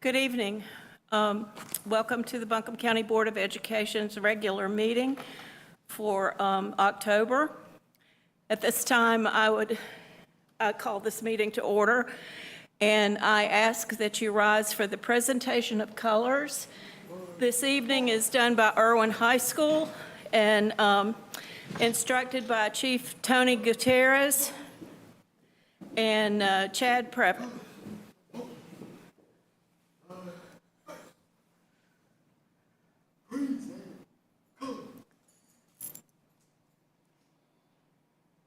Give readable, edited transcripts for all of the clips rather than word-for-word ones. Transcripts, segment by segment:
Good evening. Welcome to the Buncombe County Board of Education's regular meeting for October. At this time, I call this meeting to order, and I ask that you rise for the presentation of colors. This evening is done by Irwin High School and instructed by Chief Tony Gutierrez and Chad Previn.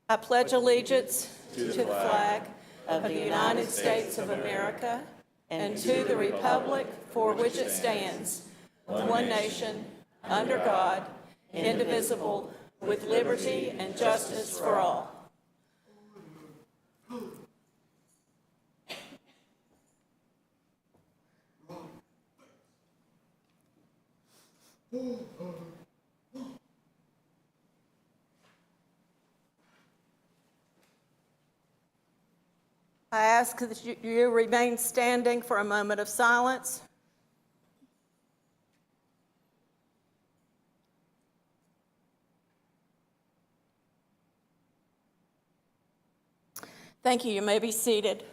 I pledge allegiance to the flag of the United States of America and to the republic for which it stands, one nation, under God, indivisible, with liberty and justice for all. I ask that you remain standing for a moment of silence. Thank you. You may be seated.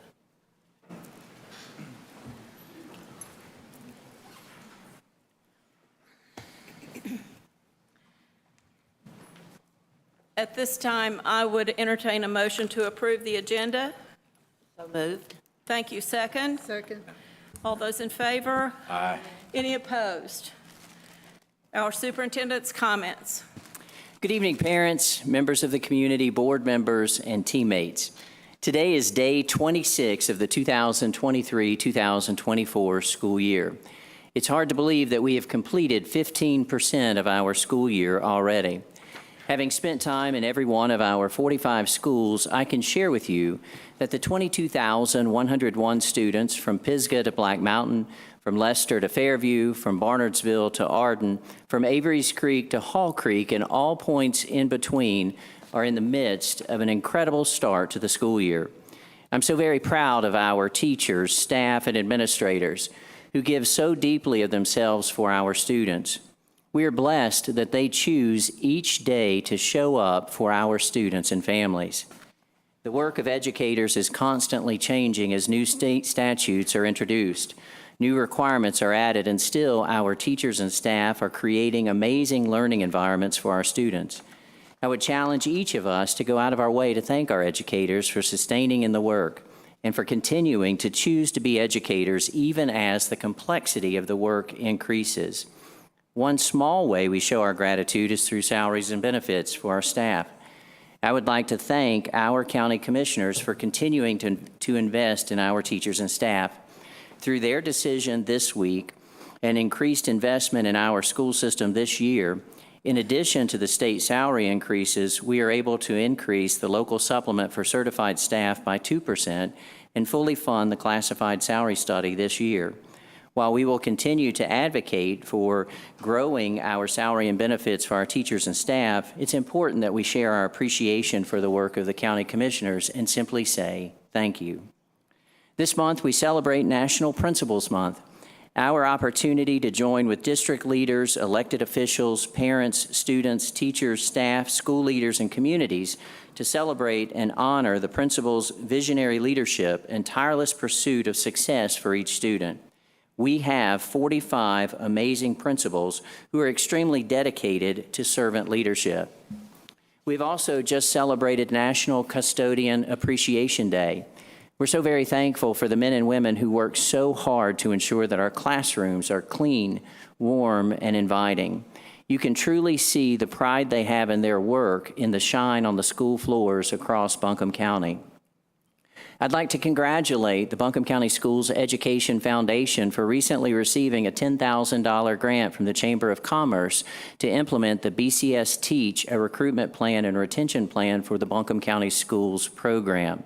At this time, I would entertain a motion to approve the agenda. So moved. Thank you. Second? Second. All those in favor? Aye. Any opposed? Our superintendent's comments. Good evening, parents, members of the community, board members, and teammates. Today is day 26 of the 2023-2024 school year. It's hard to believe that we have completed 15% of our school year already. Having spent time in every one of our 45 schools, I can share with you that the 22,101 students from Pisgah to Black Mountain, from Leicester to Fairview, from Barnardsville to Arden, from Avery's Creek to Hall Creek, and all points in between are in the midst of an incredible start to the school year. I'm so very proud of our teachers, staff, and administrators who give so deeply of themselves for our students. We are blessed that they choose each day to show up for our students and families. The work of educators is constantly changing as new state statutes are introduced. New requirements are added, and still our teachers and staff are creating amazing learning environments for our students. I would challenge each of us to go out of our way to thank our educators for sustaining in the work and for continuing to choose to be educators even as the complexity of the work increases. One small way we show our gratitude is through salaries and benefits for our staff. I would like to thank our county commissioners for continuing to invest in our teachers and staff. Through their decision this week and increased investment in our school system this year, in addition to the state salary increases, we are able to increase the local supplement for certified staff by 2% and fully fund the classified salary study this year. While we will continue to advocate for growing our salary and benefits for our teachers and staff, it's important that we share our appreciation for the work of the county commissioners and simply say thank you. This month, we celebrate National Principals Month, our opportunity to join with district leaders, elected officials, parents, students, teachers, staff, school leaders, and communities to celebrate and honor the principals' visionary leadership and tireless pursuit of success for each student. We have 45 amazing principals who are extremely dedicated to servant leadership. We've also just celebrated National Custodian Appreciation Day. We're so very thankful for the men and women who work so hard to ensure that our classrooms are clean, warm, and inviting. You can truly see the pride they have in their work in the shine on the school floors across Buncombe County. I'd like to congratulate the Buncombe County Schools Education Foundation for recently receiving a $10,000 grant from the Chamber of Commerce to implement the BCS Teach, a recruitment plan and retention plan for the Buncombe County Schools program.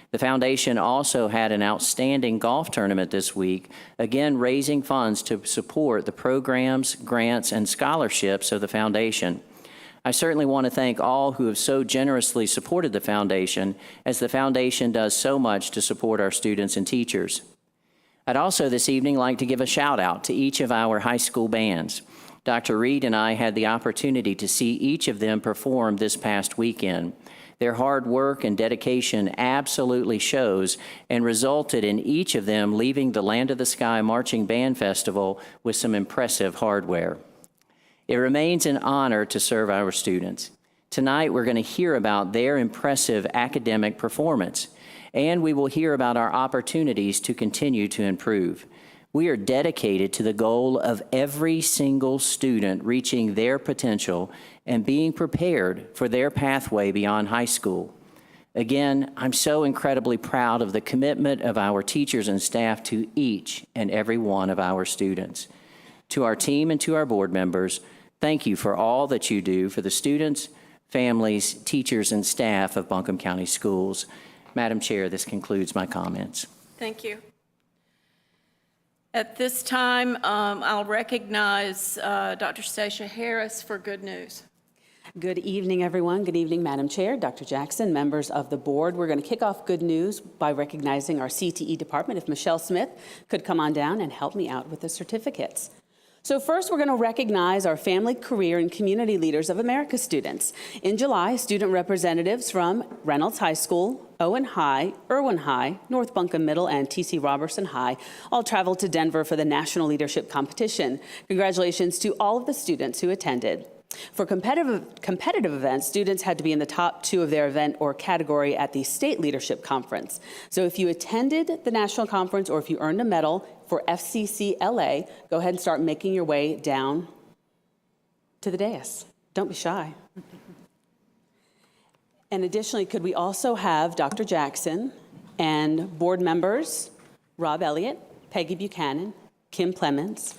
The foundation also had an outstanding golf tournament this week, again raising funds to support the programs, grants, and scholarships of the foundation. I certainly want to thank all who have so generously supported the foundation, as the foundation does so much to support our students and teachers. I'd also this evening like to give a shout out to each of our high school bands. Dr. Reed and I had the opportunity to see each of them perform this past weekend. Their hard work and dedication absolutely shows and resulted in each of them leaving the Land of the Sky Marching Band Festival with some impressive hardware. It remains an honor to serve our students. Tonight, we're going to hear about their impressive academic performance, and we will hear about our opportunities to continue to improve. We are dedicated to the goal of every single student reaching their potential and being prepared for their pathway beyond high school. Again, I'm so incredibly proud of the commitment of our teachers and staff to each and every one of our students. To our team and to our board members, thank you for all that you do for the students, families, teachers, and staff of Buncombe County Schools. Madam Chair, this concludes my comments. Thank you. At this time, I'll recognize Dr. Stacia Harris for good news. Good evening, everyone. Good evening, Madam Chair, Dr. Jackson, members of the board. We're going to kick off good news by recognizing our CTE department. If Michelle Smith could come on down and help me out with the certificates. So first, we're going to recognize our Family, Career, and Community Leaders of America students. In July, student representatives from Reynolds High School, Owen High, Irwin High, North Buncombe Middle, and T.C. Robertson High all traveled to Denver for the National Leadership Competition. Congratulations to all of the students who attended. For competitive events, students had to be in the top 2 of their event or category at the State Leadership Conference. So if you attended the national conference or if you earned a medal for FCCLA, go ahead and start making your way down to the dais. Don't be shy. And additionally, could we also have Dr. Jackson and board members Rob Elliott, Peggy Buchanan, Kim Clemens,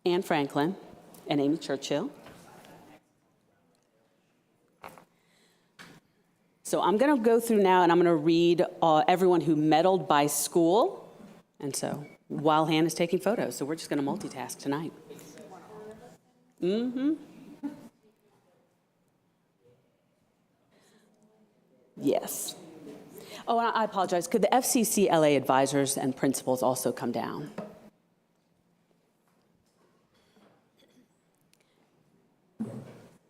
Anne Franklin, and Amy Churchill. So I'm going to go through now, and I'm going to read everyone who medaled by school. And so while Hannah is taking photos, so we're just going to multitask tonight. Yes. Oh, and I apologize. Could the FCCLA advisors and principals also come down?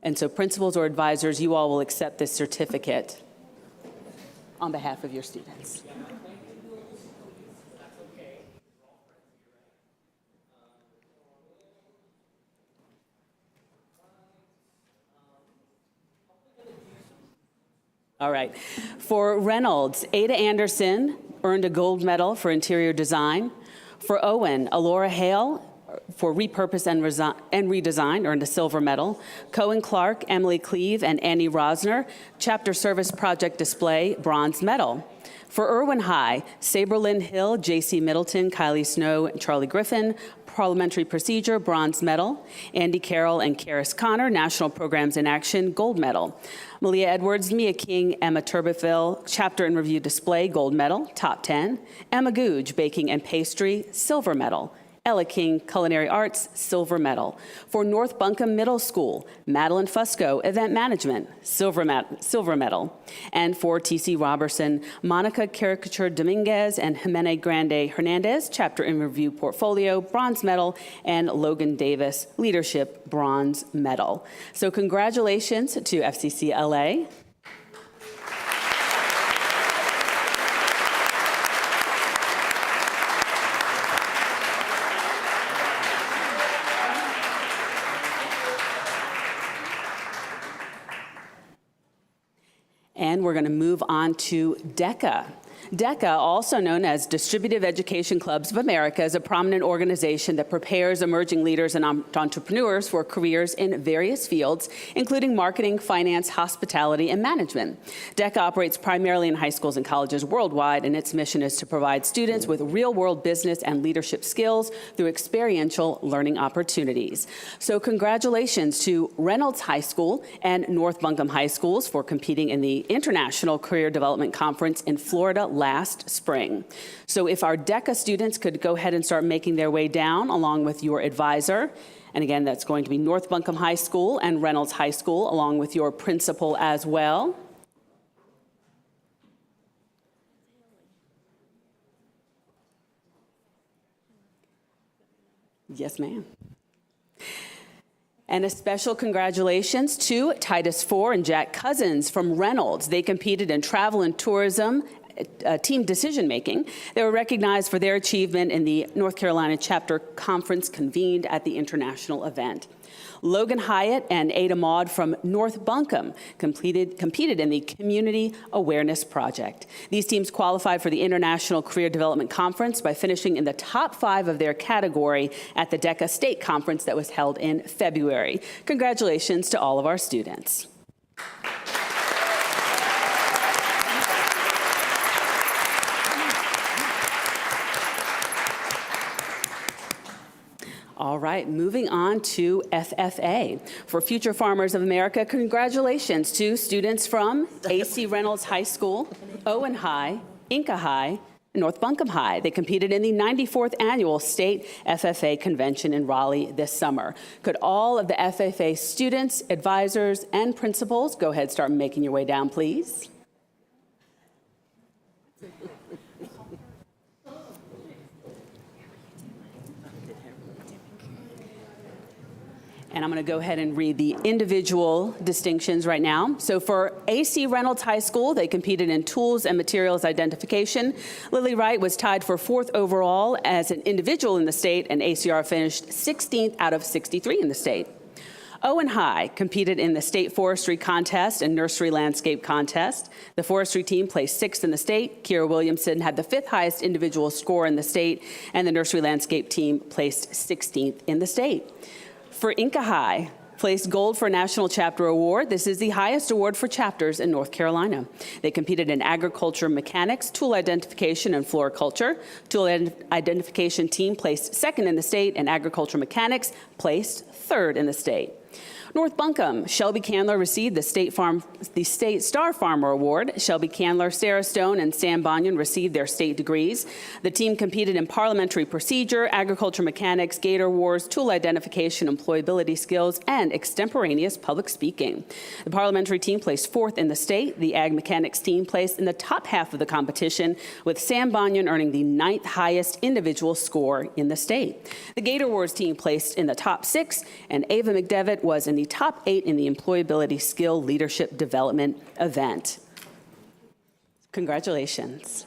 And so principals or advisors, you all will accept this certificate on behalf of your students. All right. For Reynolds, Ada Anderson earned a gold medal for interior design. For Owen, Alora Hale for repurpose and redesign earned a silver medal. Cohen Clark, Emily Cleve, and Annie Rosner, chapter service project display, bronze medal. For Irwin High, Saberlyn Hill, J.C. Middleton, Kylie Snow, and Charlie Griffin, parliamentary procedure, bronze medal. Andy Carroll and Karis Connor, national programs in action, gold medal. Malia Edwards, Mia King, Emma Turbeville, chapter and review display, gold medal, top 10. Emma Googe, baking and pastry, silver medal. Ella King, Culinary Arts, silver medal. For North Buncombe Middle School, Madeline Fusco, Event Management, silver medal. And for T.C. Robertson, Monica Caricature Dominguez and Jimena Grande Hernandez, Chapter and Review Portfolio, bronze medal. And Logan Davis, Leadership, bronze medal. So congratulations to FCCLA. And we're going to move on to DECA. DECA, also known as Distributive Education Clubs of America, is a prominent organization that prepares emerging leaders and entrepreneurs for careers in various fields, including marketing, finance, hospitality, and management. DECA operates primarily in high schools and colleges worldwide, and its mission is to provide students with real-world business and leadership skills through experiential learning opportunities. So congratulations to Reynolds High School and North Buncombe High Schools for competing in the International Career Development Conference in Florida last spring. So if our DECA students could go ahead and start making their way down along with your advisor, and again, that's going to be North Buncombe High School and Reynolds High School, along with your principal as well. Yes, ma'am. And a special congratulations to Titus Four and Jack Cousins from Reynolds. They competed in travel and tourism team decision-making. They were recognized for their achievement in the North Carolina chapter conference convened at the international event. Logan Hyatt and Ada Maud from North Buncombe competed in the Community Awareness Project. These teams qualified for the International Career Development Conference by finishing in the top 5 of their category at the DECA State Conference that was held in February. Congratulations to all of our students. All right, moving on to FFA. For Future Farmers of America, congratulations to students from A.C. Reynolds High School, Owen High, Inca High, and North Buncombe High. They competed in the 94th Annual State FFA Convention in Raleigh this summer. Could all of the FFA students, advisors, and principals go ahead and start making your way down, please? And I'm going to go ahead and read the individual distinctions right now. So for A.C. Reynolds High School, they competed in tools and materials identification. Lily Wright was tied for 4th overall as an individual in the state, and ACR finished 16th out of 63 in the state. Owen High competed in the state forestry contest and nursery landscape contest. The forestry team placed 6th in the state. Kira Williamson had the 5th highest individual score in the state, and the nursery landscape team placed 16th in the state. For Inca High, placed gold for National Chapter Award. This is the highest award for chapters in North Carolina. They competed in agriculture mechanics, tool identification, and floriculture. Tool identification team placed 2nd in the state, and agriculture mechanics placed 3rd in the state. North Buncombe, Shelby Candler received the State Star Farmer Award. Shelby Candler, Sarah Stone, and Sam Bonyon received their state degrees. The team competed in parliamentary procedure, agriculture mechanics, gator wars, tool identification, employability skills, and extemporaneous public speaking. The parliamentary team placed 4th in the state. The ag mechanics team placed in the top half of the competition, with Sam Bonyon earning the 9th highest individual score in the state. The gator wars team placed in the top 6, and Ava McDevitt was in the top 8 in the Employability Skill Leadership Development event. Congratulations.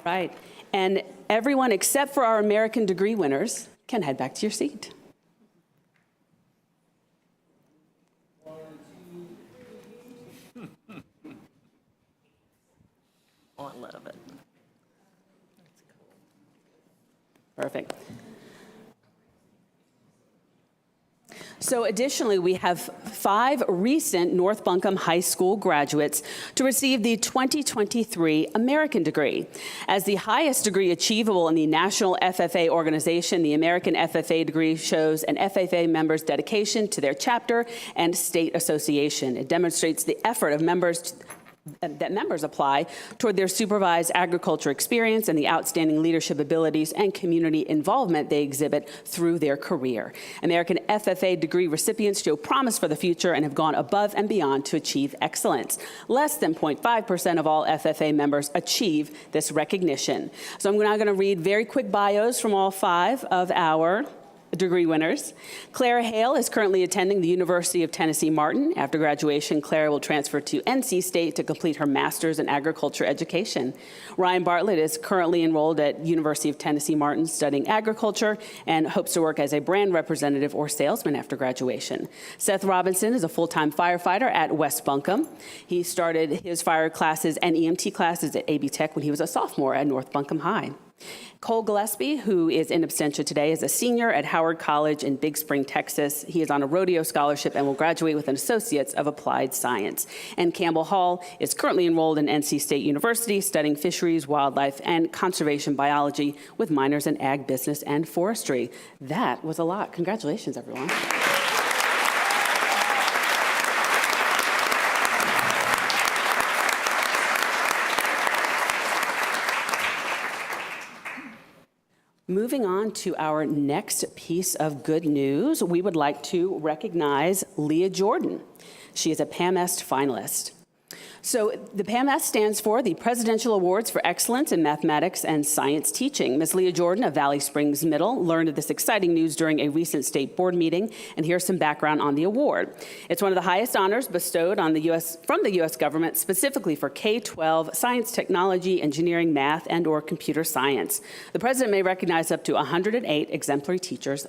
Right, and everyone except for our American degree winners can head back to your seat. Oh, I love it. Perfect. So additionally, we have 5 recent North Buncombe High School graduates to receive the 2023 American degree. As the highest degree achievable in the National FFA organization, the American FFA degree shows an FFA member's dedication to their chapter and state association. It demonstrates the effort of members that members apply toward their supervised agriculture experience and the outstanding leadership abilities and community involvement they exhibit through their career. American FFA degree recipients show promise for the future and have gone above and beyond to achieve excellence. Less than 0.5% of all FFA members achieve this recognition. So I'm now going to read very quick bios from all 5 of our degree winners. Clara Hale is currently attending the University of Tennessee Martin. After graduation, Clara will transfer to NC State to complete her master's in agriculture education. Ryan Bartlett is currently enrolled at University of Tennessee Martin studying agriculture and hopes to work as a brand representative or salesman after graduation. Seth Robinson is a full-time firefighter at West Buncombe. He started his fire classes and EMT classes at AB Tech when he was a sophomore at North Buncombe High. Cole Gillespie, who is in absentia today, is a senior at Howard College in Big Spring, Texas. He is on a rodeo scholarship and will graduate with an Associate's of Applied Science. And Campbell Hall is currently enrolled in NC State University, studying fisheries, wildlife, and conservation biology with minors in ag, business, and forestry. That was a lot. Congratulations, everyone. Moving on to our next piece of good news, we would like to recognize Leah Jordan. She is a PAMEST finalist. So the PAMS stands for the Presidential Awards for Excellence in Mathematics and Science Teaching. Ms. Leah Jordan of Valley Springs Middle learned of this exciting news during a recent state board meeting, and here's some background on the award. It's one of the highest honors bestowed on from the U.S. government, specifically for K-12 science, technology, engineering, math, and/or computer science. The president may recognize up to 108 exemplary teachers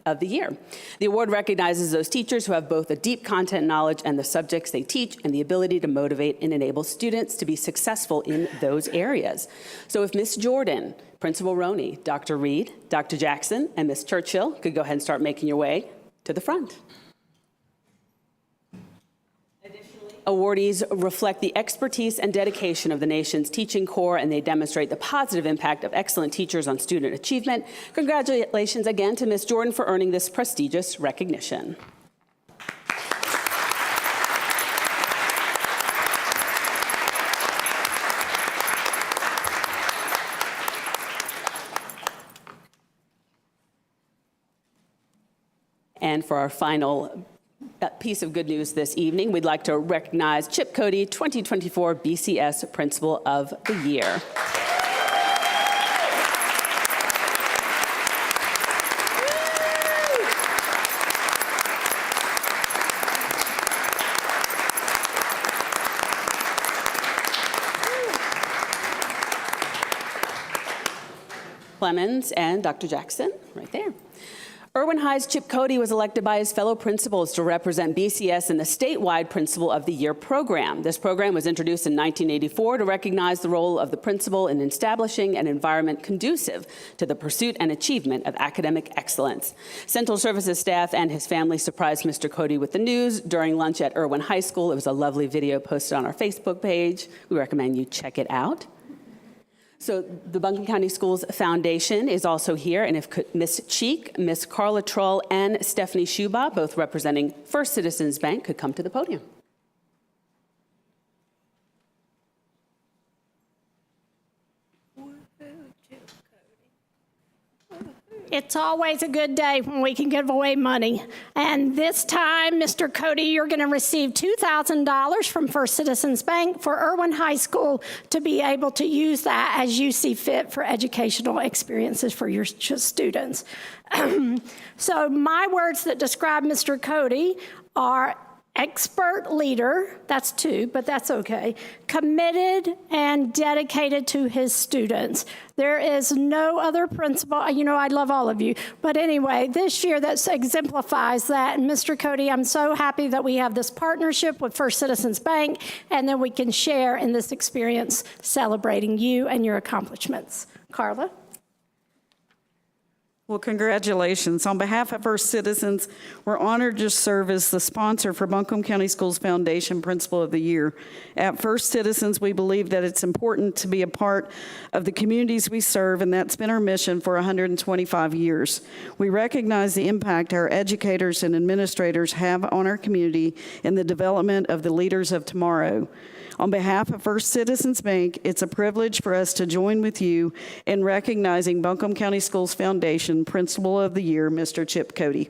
of the year. The award recognizes those teachers who have both a deep content knowledge and the subjects they teach and the ability to motivate and enable students to be successful in those areas. So if Ms. Jordan, Principal Roney, Dr. Reed, Dr. Jackson, and Ms. Churchill could go ahead and start making your way to the front. Awardees reflect the expertise and dedication of the nation's teaching corps, and they demonstrate the positive impact of excellent teachers on student achievement. Congratulations again to Ms. Jordan for earning this prestigious recognition. And for our final piece of good news this evening, we'd like to recognize Chip Cody, 2024 BCS Principal of the Year. Clemens and Dr. Jackson, right there. Irwin High's Chip Cody was elected by his fellow principals to represent BCS in the statewide Principal of the Year program. This program was introduced in 1984 to recognize the role of the principal in establishing an environment conducive to the pursuit and achievement of academic excellence. Central Services staff and his family surprised Mr. Cody with the news during lunch at Irwin High School. It was a lovely video posted on our Facebook page. We recommend you check it out. So the Buncombe County Schools Foundation is also here, and if Ms. Cheek, Ms. Carla Trull, and Stephanie Schuba, both representing First Citizens Bank, could come to the podium. It's always a good day when we can give away money. And this time, Mr. Cody, you're going to receive $2,000 from First Citizens Bank for Irwin High School to be able to use that as you see fit for educational experiences for your students. So my words that describe Mr. Cody are expert leader, that's two, but that's okay, committed and dedicated to his students. There is no other principal, you know, I love all of you, but anyway, this year that exemplifies that. And Mr. Cody, I'm so happy that we have this partnership with First Citizens Bank, and then we can share in this experience celebrating you and your accomplishments. Carla? Well, congratulations. On behalf of First Citizens, we're honored to serve as the sponsor for Buncombe County Schools Foundation Principal of the Year. At First Citizens, we believe that it's important to be a part of the communities we serve, and that's been our mission for 125 years. We recognize the impact our educators and administrators have on our community in the development of the leaders of tomorrow. On behalf of First Citizens Bank, it's a privilege for us to join with you in recognizing Buncombe County Schools Foundation Principal of the Year, Mr. Chip Cody.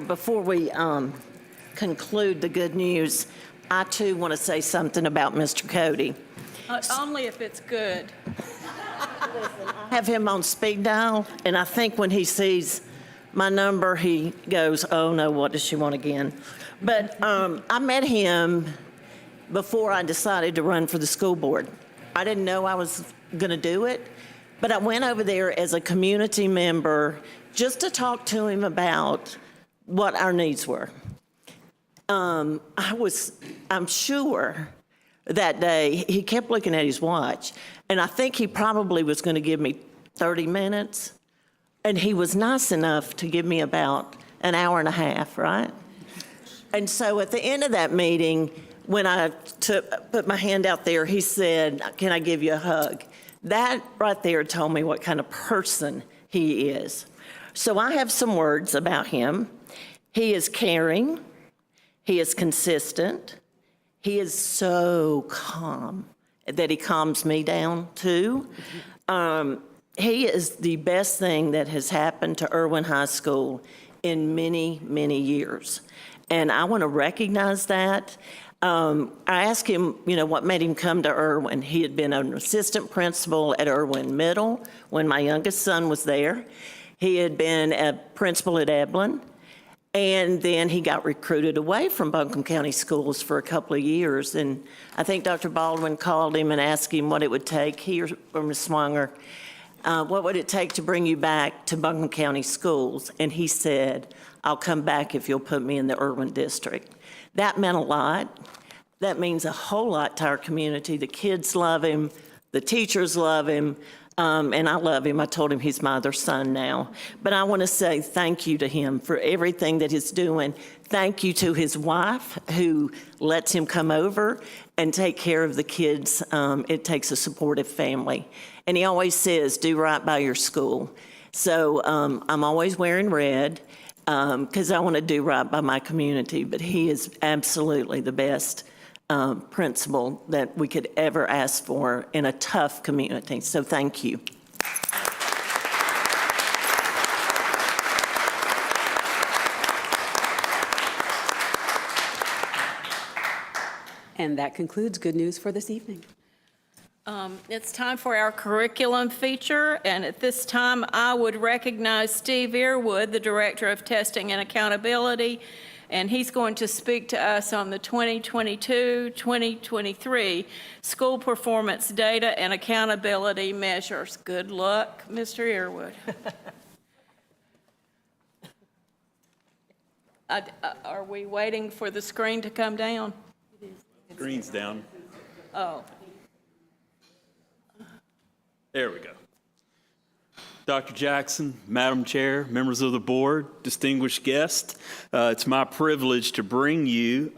Before we conclude the good news, I too want to say something about Mr. Cody. Only if it's good. I have him on speed dial, and I think when he sees my number, he goes, oh no, what does she want again? But I met him before I decided to run for the school board. I didn't know I was going to do it, but I went over there as a community member just to talk to him about what our needs were. I'm sure that day he kept looking at his watch, and I think he probably was going to give me 30 minutes, and he was nice enough to give me about an hour and a half, right? And so at the end of that meeting, when I put my hand out there, he said, "Can I give you a hug?" That right there told me what kind of person he is. So I have some words about him. He is caring. He is consistent. He is so calm that he calms me down too. He is the best thing that has happened to Irwin High School in many, many years. And I want to recognize that. I asked him, what made him come to Irwin. He had been an assistant principal at Irwin Middle when my youngest son was there. He had been a principal at Eblin. And then he got recruited away from Buncombe County Schools for a couple of years. And I think Dr. Baldwin called him and asked him what it would take, he or Ms. Swanger, what would it take to bring you back to Buncombe County Schools? And he said, "I'll come back if you'll put me in the Irwin district." That meant a lot. That means a whole lot to our community. The kids love him. The teachers love him. And I love him. I told him he's my other son now. But I want to say thank you to him for everything that he's doing. Thank you to his wife who lets him come over and take care of the kids. It takes a supportive family. And he always says, "Do right by your school." So I'm always wearing red because I want to do right by my community. But he is absolutely the best principal that we could ever ask for in a tough community. So thank you. And that concludes Good News for this evening. It's time for our curriculum feature, and at this time, I would recognize Steve Earwood, the Director of Testing and Accountability, and he's going to speak to us on the 2022-2023 school performance data and accountability measures. Good luck, Mr. Earwood. Are we waiting for the screen to come down? Screen's down. Oh. There we go. Dr. Jackson, Madam Chair, members of the board, distinguished guests, it's my privilege to bring you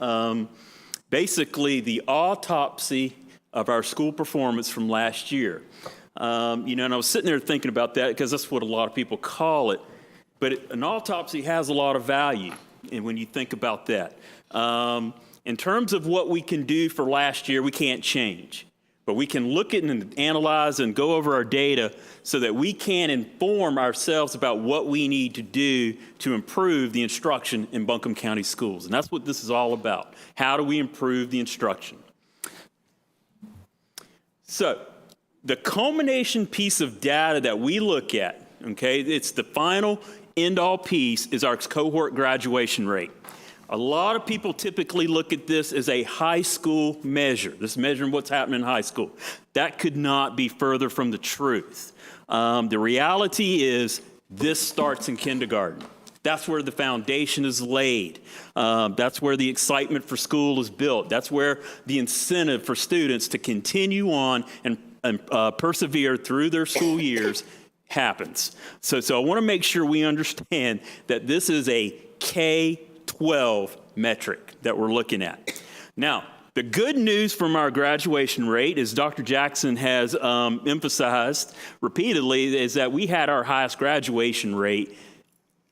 basically the autopsy of our school performance from last year. And I was sitting there thinking about that because that's what a lot of people call it. But an autopsy has a lot of value, and when you think about that. In terms of what we can do for last year, we can't change. But we can look at and analyze and go over our data so that we can inform ourselves about what we need to do to improve the instruction in Buncombe County Schools. And that's what this is all about. How do we improve the instruction? So the culmination piece of data that we look at, okay, it's the final end-all piece, is our cohort graduation rate. A lot of people typically look at this as a high school measure. This is measuring what's happening in high school. That could not be further from the truth. The reality is this starts in kindergarten. That's where the foundation is laid. That's where the excitement for school is built. That's where the incentive for students to continue on and persevere through their school years happens. So I want to make sure we understand that this is a K-12 metric that we're looking at. Now, the good news from our graduation rate, as Dr. Jackson has emphasized repeatedly, is that we had our highest graduation rate,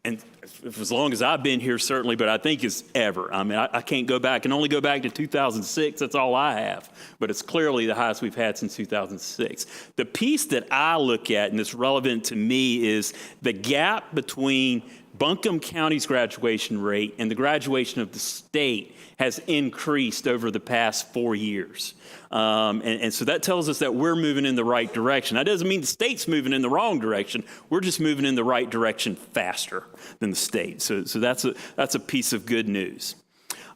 and for as long as I've been here, certainly, but I think it's ever. I mean, I can't go back. I can only go back to 2006. That's all I have. But it's clearly the highest we've had since 2006. The piece that I look at, and that's relevant to me, is the gap between Buncombe County's graduation rate and the graduation of the state has increased over the past 4 years. And so that tells us that we're moving in the right direction. That doesn't mean the state's moving in the wrong direction. We're just moving in the right direction faster than the state. So that's a piece of good news.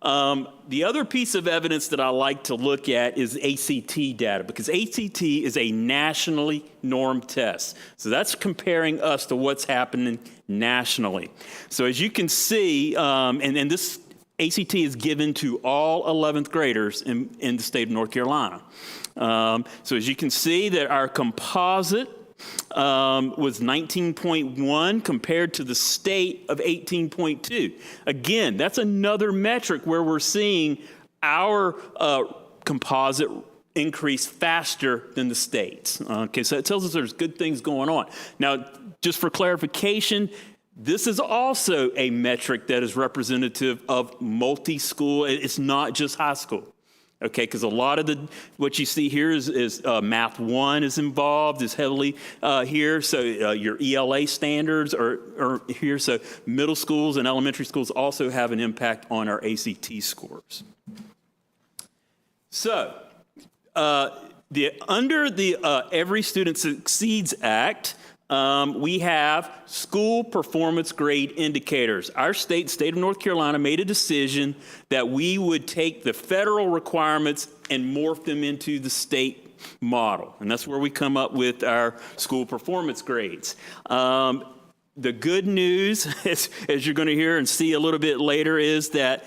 The other piece of evidence that I like to look at is ACT data, because ACT is a nationally normed test. So that's comparing us to what's happening nationally. So as you can see, and this ACT is given to all 11th graders in the state of North Carolina. So as you can see that our composite was 19.1 compared to the state of 18.2. Again, that's another metric where we're seeing our composite increase faster than the states. Okay, so it tells us there's good things going on. Now, just for clarification, this is also a metric that is representative of multi-school. It's not just high school. Okay, because a lot of what you see here is Math 1 is involved, is heavily here. So your ELA standards are here. So middle schools and elementary schools also have an impact on our ACT scores. So under the Every Student Succeeds Act, we have school performance grade indicators. Our state of North Carolina, made a decision that we would take the federal requirements and morph them into the state model. And that's where we come up with our school performance grades. The good news, as you're going to hear and see a little bit later, is that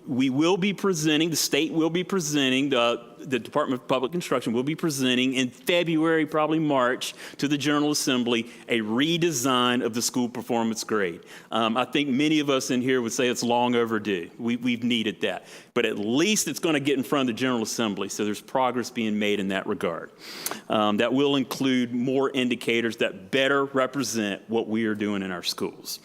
we will be presenting, the state will be presenting, the Department of Public Instruction will be presenting in February, probably March, to the General Assembly a redesign of the school performance grade. I think many of us in here would say it's long overdue. We've needed that. But at least it's going to get in front of the General Assembly, so there's progress being made in that regard. That will include more indicators that better represent what we are doing in our schools.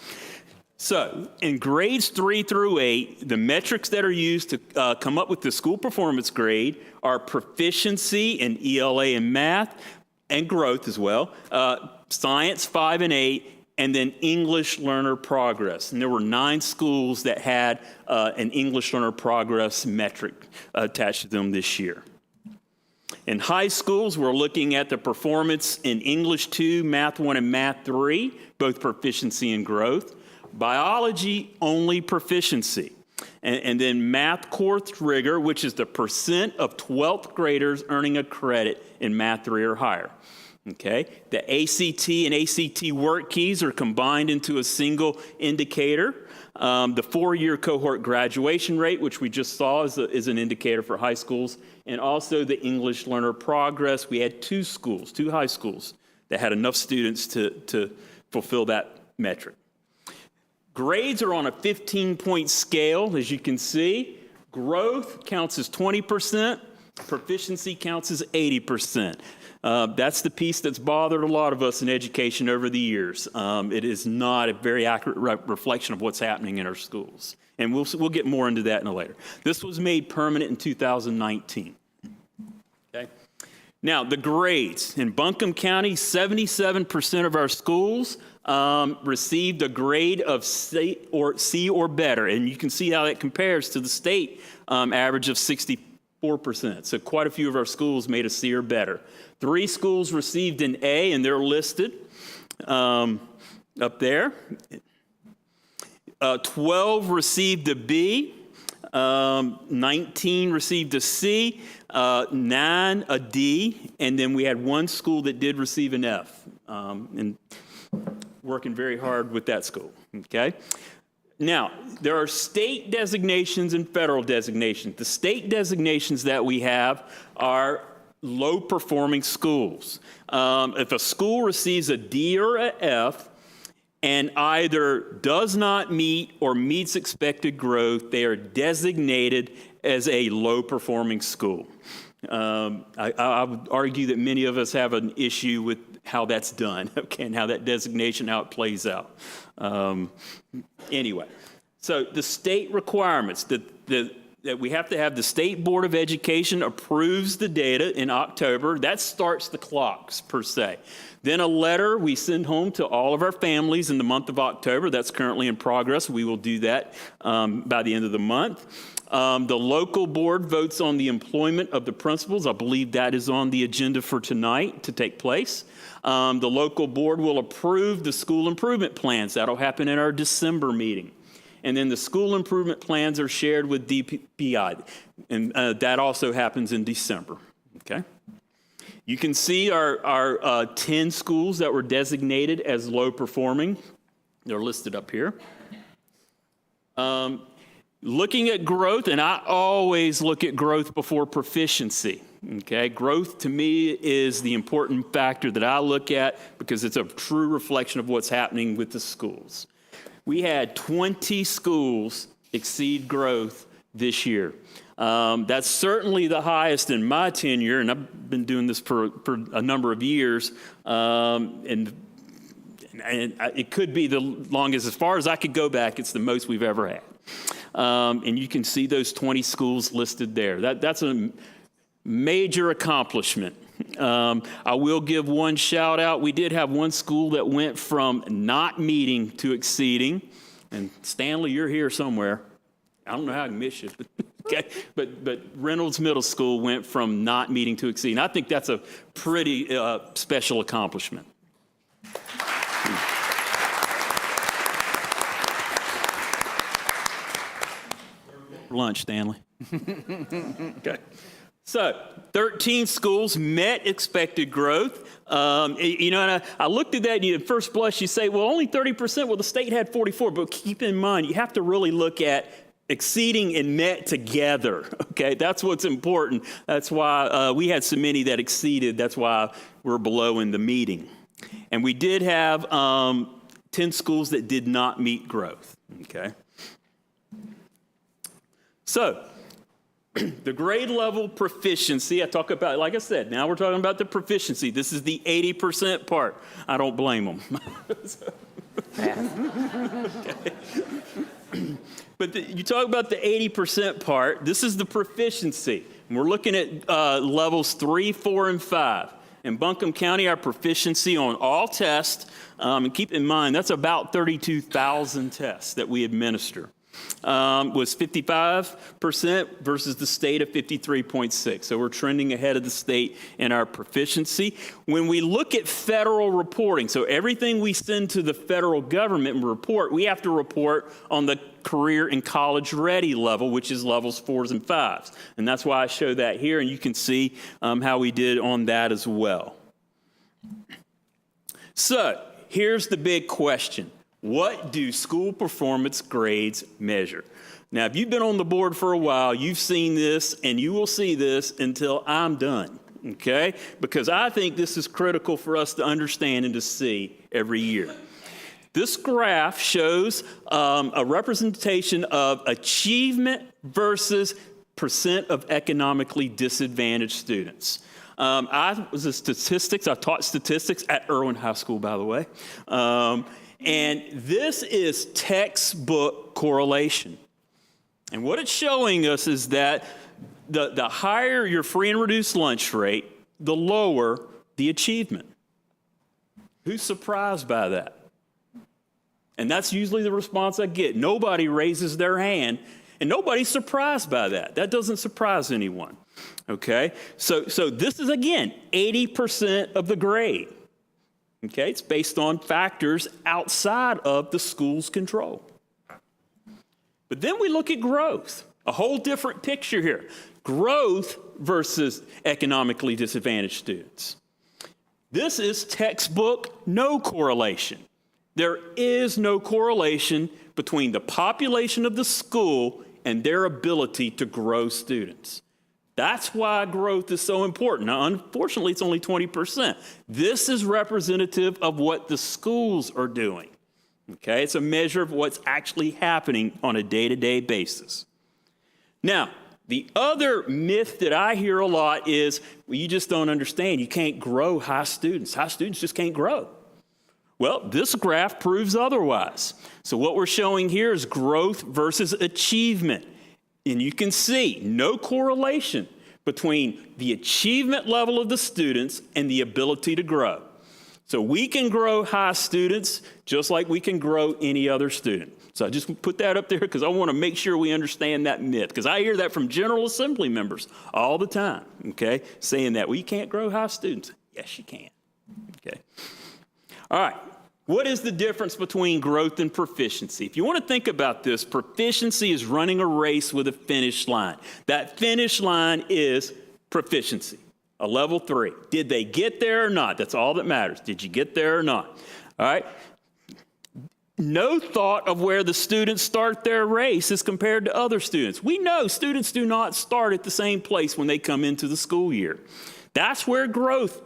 So in grades 3 through 8, the metrics that are used to come up with the school performance grade are proficiency in ELA and math, and growth as well, science 5 and 8, and then English learner progress. And there were 9 schools that had an English learner progress metric attached to them this year. In high schools, we're looking at the performance in English 2, Math 1, and Math 3, both proficiency and growth. Biology, only proficiency. And then math core rigor, which is the percent of 12th graders earning a credit in Math 3 or higher. Okay? The ACT and ACT work keys are combined into a single indicator. The 4-year cohort graduation rate, which we just saw, is an indicator for high schools. And also the English learner progress. We had 2 high schools, that had enough students to fulfill that metric. Grades are on a 15-point scale, as you can see. Growth counts as 20%. Proficiency counts as 80%. That's the piece that's bothered a lot of us in education over the years. It is not a very accurate reflection of what's happening in our schools. And we'll get more into that in a later. This was made permanent in 2019. Okay. Now, the grades. In Buncombe County, 77% of our schools received a grade of C or better. And you can see how that compares to the state average of 64%. So quite a few of our schools made a C or better. 3 schools received an A, and they're listed up there. 12 received a B. 19 received a C. 9 a D. And then we had 1 school that did receive an F. And working very hard with that school, okay? Now, there are state designations and federal designations. The state designations that we have are low-performing schools. If a school receives a D or an F and either does not meet or meets expected growth, they are designated as a low-performing school. I would argue that many of us have an issue with how that's done, okay, and how that designation, how it plays out. Anyway, so the state requirements that we have to have the State Board of Education approves the data in October. That starts the clocks, per se. Then a letter we send home to all of our families in the month of October. That's currently in progress. We will do that by the end of the month. The local board votes on the employment of the principals. I believe that is on the agenda for tonight to take place. The local board will approve the school improvement plans. That'll happen in our December meeting. And then the school improvement plans are shared with DPI. And that also happens in December, okay? You can see our 10 schools that were designated as low performing. They're listed up here. looking at growth, and I always look at growth before proficiency. Okay, growth to me is the important factor that I look at because it's a true reflection of what's happening with the schools. We had 20 schools exceed growth this year. That's certainly the highest in my tenure, and I've been doing this for a number of years, and it could be the longest. As far as I could go back, it's the most we've ever had. And you can see those 20 schools listed there. That's a major accomplishment. I will give one shout out. We did have one school that went from not meeting to exceeding. And Stanley, you're here somewhere. I don't know how I can miss you. Okay, but Reynolds Middle School went from not meeting to exceeding. I think that's a pretty special accomplishment. Lunch, Stanley. Okay. So 13 schools met expected growth. And I looked at that, and at first blush, you say, well, only 30%. Well, the state had 44. But keep in mind, you have to really look at exceeding and met together. Okay, that's what's important. That's why we had so many that exceeded. That's why we're below in the meeting. And we did have 10 schools that did not meet growth. Okay. So, the grade level proficiency, I talk about, like I said, now we're talking about the proficiency. This is the 80% part. I don't blame them. But you talk about the 80% part. This is the proficiency. And we're looking at levels 3, 4, and 5. In Buncombe County, our proficiency on all tests, and keep in mind, that's about 32,000 tests that we administer. Was 55% versus the state of 53.6. So we're trending ahead of the state in our proficiency. When we look at federal reporting, so everything we send to the federal government and report, we have to report on the career and college ready level, which is levels 4s and 5s. And that's why I show that here, and you can see how we did on that as well. So here's the big question. What do school performance grades measure? Now, if you've been on the board for a while, you've seen this, and you will see this until I'm done, okay? Because I think this is critical for us to understand and to see every year. This graph shows a representation of achievement versus percent of economically disadvantaged students. I taught statistics at Irwin High School, by the way. And this is textbook correlation. And what it's showing us is that the higher your free and reduced lunch rate, the lower the achievement. Who's surprised by that? And that's usually the response I get. Nobody raises their hand, and nobody's surprised by that. That doesn't surprise anyone. Okay? So this is, again, 80% of the grade. Okay, it's based on factors outside of the school's control. But then we look at growth, a whole different picture here. Growth versus economically disadvantaged students. This is textbook no correlation. There is no correlation between the population of the school and their ability to grow students. That's why growth is so important. Now, unfortunately, it's only 20%. This is representative of what the schools are doing. Okay, it's a measure of what's actually happening on a day-to-day basis. Now, the other myth that I hear a lot is, well, you just don't understand. You can't grow high students. High students just can't grow. Well, this graph proves otherwise. So what we're showing here is growth versus achievement. And you can see no correlation between the achievement level of the students and the ability to grow. So we can grow high students just like we can grow any other student. So I just put that up there because I want to make sure we understand that myth, because I hear that from General Assembly members all the time, okay, saying that, well, you can't grow high students. Yes, you can. Okay. All right. What is the difference between growth and proficiency? If you want to think about this, proficiency is running a race with a finish line. That finish line is proficiency, a level 3. Did they get there or not? That's all that matters. Did you get there or not? All right. no thought of where the students start their race as compared to other students. We know students do not start at the same place when they come into the school year. That's where growth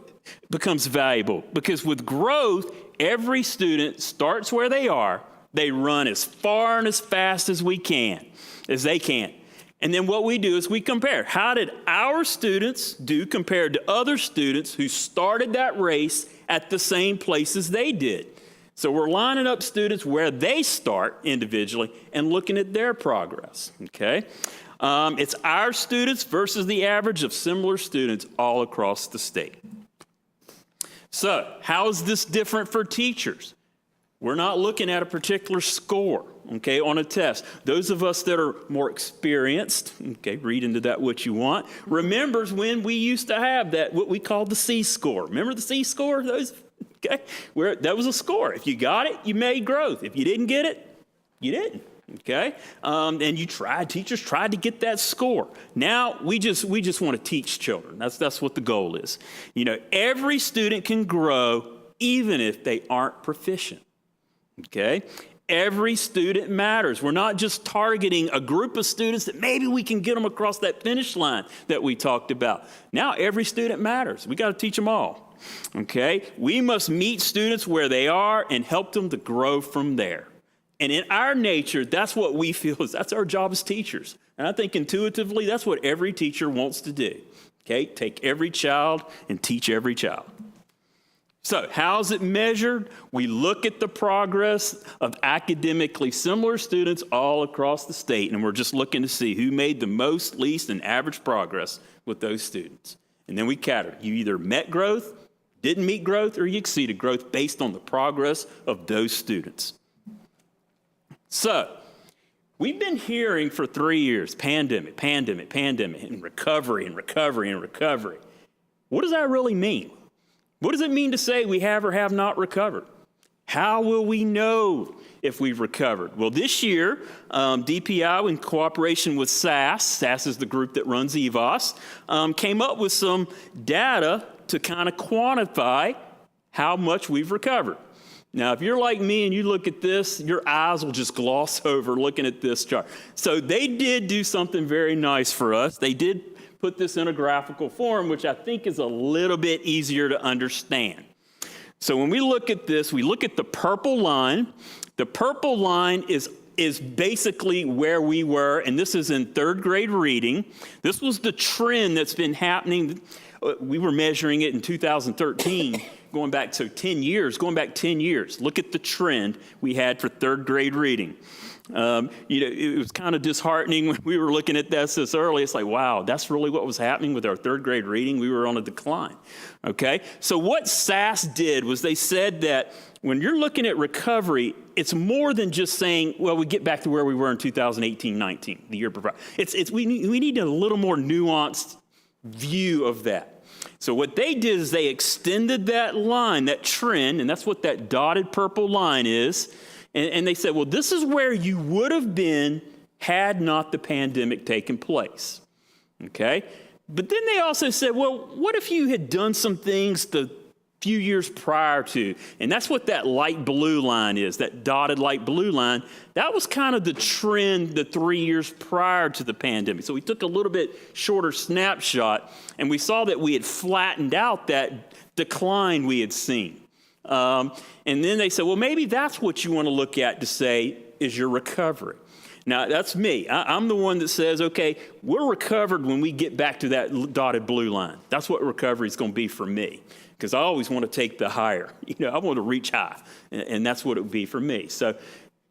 becomes valuable, because with growth, every student starts where they are. They run as far and as fast as they can. And then what we do is we compare. How did our students do compared to other students who started that race at the same place as they did? So we're lining up students where they start individually and looking at their progress, okay? It's our students versus the average of similar students all across the state. So how is this different for teachers? We're not looking at a particular score, okay, on a test. Those of us that are more experienced, okay, read into that what you want, remembers when we used to have that, what we called the C score. Remember the C score? Okay, where that was a score. If you got it, you made growth. If you didn't get it, you didn't. Okay, and teachers tried to get that score. Now we just want to teach children. That's what the goal is. You know, every student can grow even if they aren't proficient. Okay, every student matters. We're not just targeting a group of students that maybe we can get them across that finish line that we talked about. Now every student matters. We got to teach them all. Okay, we must meet students where they are and help them to grow from there. And in our nature, that's what we feel that's our job as teachers. And I think intuitively, that's what every teacher wants to do. Okay, take every child and teach every child. So how's it measured? We look at the progress of academically similar students all across the state, and we're just looking to see who made the most, least, and average progress with those students. And then we categorize. You either met growth, didn't meet growth, or you exceeded growth based on the progress of those students. So we've been hearing for 3 years, pandemic, and recovery. What does that really mean? What does it mean to say we have or have not recovered? How will we know if we've recovered? Well, this year, DPI, in cooperation with SAS is the group that runs EVOS, came up with some data to kind of quantify how much we've recovered. Now, if you're like me and you look at this, your eyes will just gloss over looking at this chart. So they did do something very nice for us. They did put this in a graphical form, which I think is a little bit easier to understand. So when we look at this, we look at the purple line. The purple line is basically where we were, and this is in third grade reading. This was the trend that's been happening. We were measuring it in 2013, going back 10 years. Look at the trend we had for third grade reading. It was kind of disheartening when we were looking at this early. It's like, wow, that's really what was happening with our third grade reading. We were on a decline. Okay, so what SAS did was they said that when you're looking at recovery, it's more than just saying, well, we get back to where we were in 2018-19, the year before. We need a little more nuanced view of that. So what they did is they extended that line, that trend, and that's what that dotted purple line is. And they said, well, this is where you would have been had not the pandemic taken place. Okay? But then they also said, well, what if you had done some things the few years prior to? And that's what that light blue line is, that dotted light blue line. That was kind of the trend the 3 years prior to the pandemic. So we took a little bit shorter snapshot, and we saw that we had flattened out that decline we had seen. And then they said, well, maybe that's what you want to look at to say is your recovery. Now, that's me. I'm the one that says, okay, we're recovered when we get back to that dotted blue line. That's what recovery is going to be for me, because I always want to take the higher. I want to reach high, and that's what it would be for me. So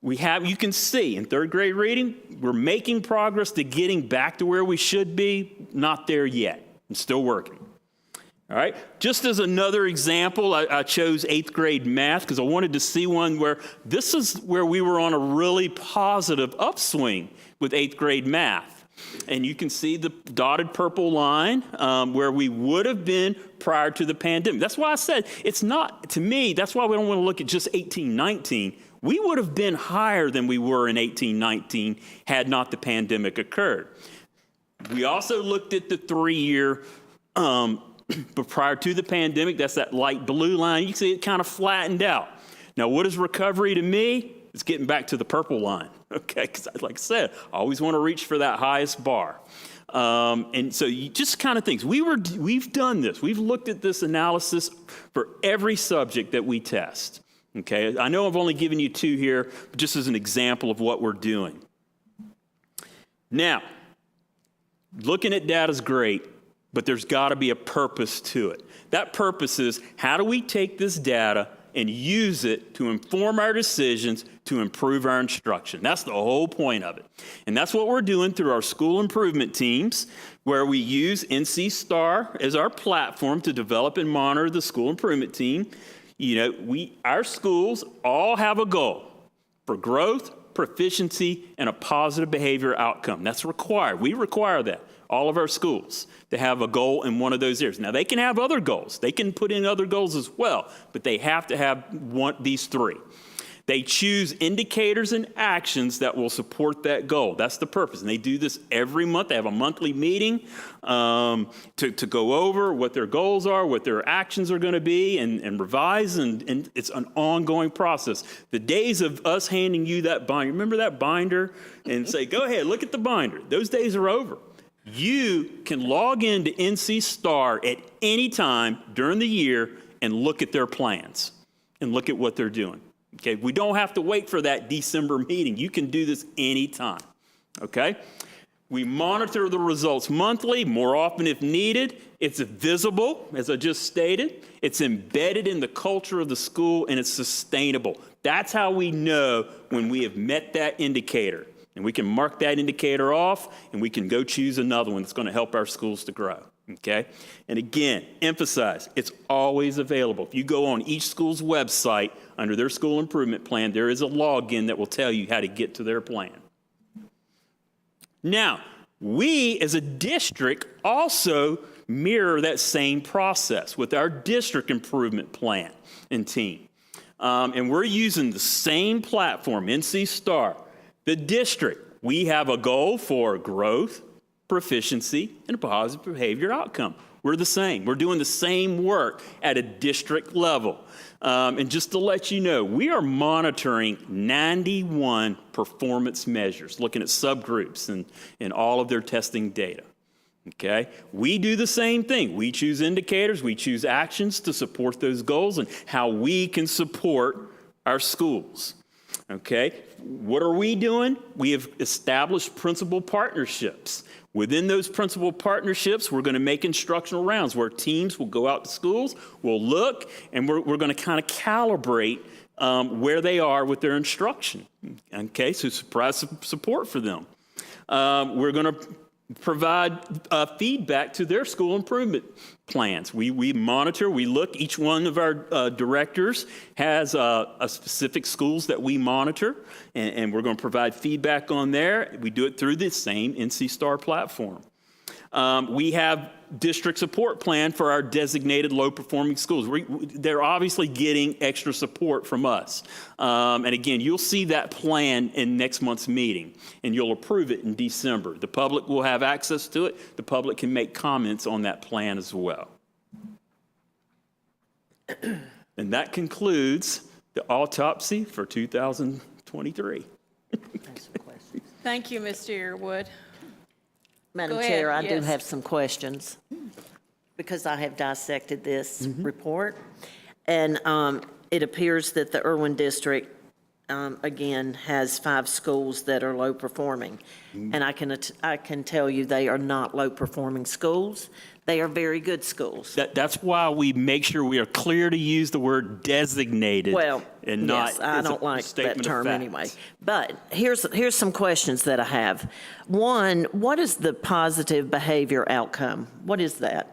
you can see in third grade reading, we're making progress to getting back to where we should be. Not there yet. I'm still working. All right, just as another example, I chose 8th grade math because I wanted to see one where this is where we were on a really positive upswing with 8th grade math. And you can see the dotted purple line where we would have been prior to the pandemic. That's why I said it's not, to me, that's why we don't want to look at just 18-19. We would have been higher than we were in 18-19 had not the pandemic occurred. We also looked at the 3-year but prior to the pandemic, that's that light blue line. You can see it kind of flattened out. Now, what is recovery to me? It's getting back to the purple line, okay? Because like I said, I always want to reach for that highest bar. And so you just kind of things. We've done this. We've looked at this analysis for every subject that we test, okay? I know I've only given you 2 here, but just as an example of what we're doing. Now, looking at data is great, but there's got to be a purpose to it. That purpose is, how do we take this data and use it to inform our decisions to improve our instruction? That's the whole point of it. And that's what we're doing through our school improvement teams, where we use NC STAR as our platform to develop and monitor the school improvement team. You know, our schools all have a goal for growth, proficiency, and a positive behavior outcome. That's required. We require that, all of our schools, to have a goal in one of those areas. Now, they can have other goals. They can put in other goals as well, but they have to have these 3. They choose indicators and actions that will support that goal. That's the purpose. And they do this every month. They have a monthly meeting to go over what their goals are, what their actions are going to be, and revise. And it's an ongoing process. The days of us handing you that binder, remember that binder, and say, go ahead, look at the binder. Those days are over. You can log into NC STAR at any time during the year and look at their plans and look at what they're doing. Okay, we don't have to wait for that December meeting. You can do this anytime, okay? We monitor the results monthly, more often if needed. It's visible, as I just stated. It's embedded in the culture of the school, and it's sustainable. That's how we know when we have met that indicator. And we can mark that indicator off, and we can go choose another one that's going to help our schools to grow. Okay? And again, emphasize, it's always available. If you go on each school's website under their school improvement plan, there is a login that will tell you how to get to their plan. Now, we as a district also mirror that same process with our district improvement plan and team. And we're using the same platform, NC STAR. The district, we have a goal for growth, proficiency, and a positive behavior outcome. We're the same. We're doing the same work at a district level. And just to let you know, we are monitoring 91 performance measures, looking at subgroups and all of their testing data. Okay? We do the same thing. We choose indicators, we choose actions to support those goals and how we can support our schools. Okay? What are we doing? We have established principal partnerships. Within those principal partnerships, we're going to make instructional rounds where teams will go out to schools, we'll look, and we're going to kind of calibrate where they are with their instruction. Okay, so surprise support for them. We're going to provide feedback to their school improvement plans. We monitor, we look. Each one of our directors has a specific schools that we monitor, and we're going to provide feedback on there. We do it through the same NC STAR platform. We have district support plan for our designated low-performing schools. They're obviously getting extra support from us. And again, you'll see that plan in next month's meeting, and you'll approve it in December. The public will have access to it. The public can make comments on that plan as well. And that concludes the autopsy for 2023. Thank you, Mr. Earwood. Madam Go ahead, Chair, I do yes. have some questions because I have dissected this report. And it appears that the Irwin District, again, has 5 schools that are low performing. And I can tell you they are not low performing schools. They are very good schools. That's why we make sure we are clear to use the word designated. Well, and not yes, I as a don't like that statement of term fact. anyway. But here's some questions that I have. One, what is the positive behavior outcome? What is that?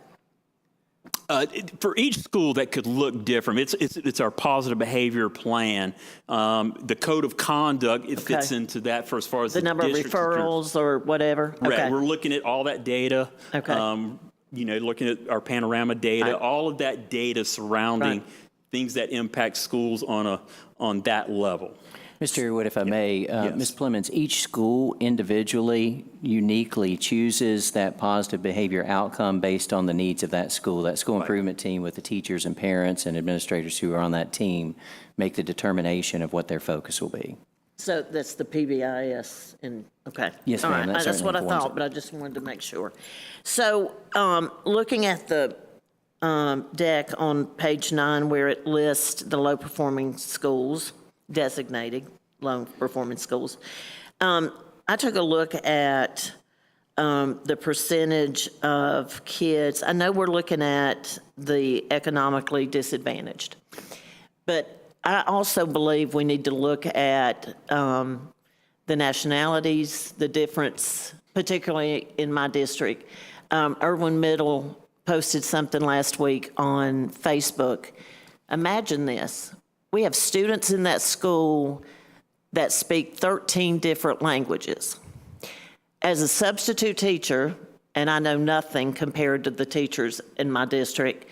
For each school, that could look different. It's our positive behavior plan. The code of conduct, it fits into that for as far as The number of district's referrals or whatever? Right. Okay. We're looking at all that data. Okay. Looking at our panorama data, Right. all of that data surrounding Right. things that impact schools on that level. Mr. Earwood, if I may, Yes. Ms. Plemons, each school individually, uniquely chooses that positive behavior outcome based on the needs of that school. That school improvement team with the teachers and parents and administrators who are on that team make the determination of what their focus will be. So that's the PBIS and, okay. Yes, All ma'am, right, that that's what I certainly informs thought, it. but I just wanted to make sure. So, looking at the deck on page 9 where it lists the low-performing schools, designated low-performing schools, I took a look at the percentage of kids. I know we're looking at the economically disadvantaged, but I also believe we need to look at the nationalities, the difference, particularly in my district. Irwin Middle posted something last week on Facebook. Imagine this. We have students in that school that speak 13 different languages. As a substitute teacher, and I know nothing compared to the teachers in my district,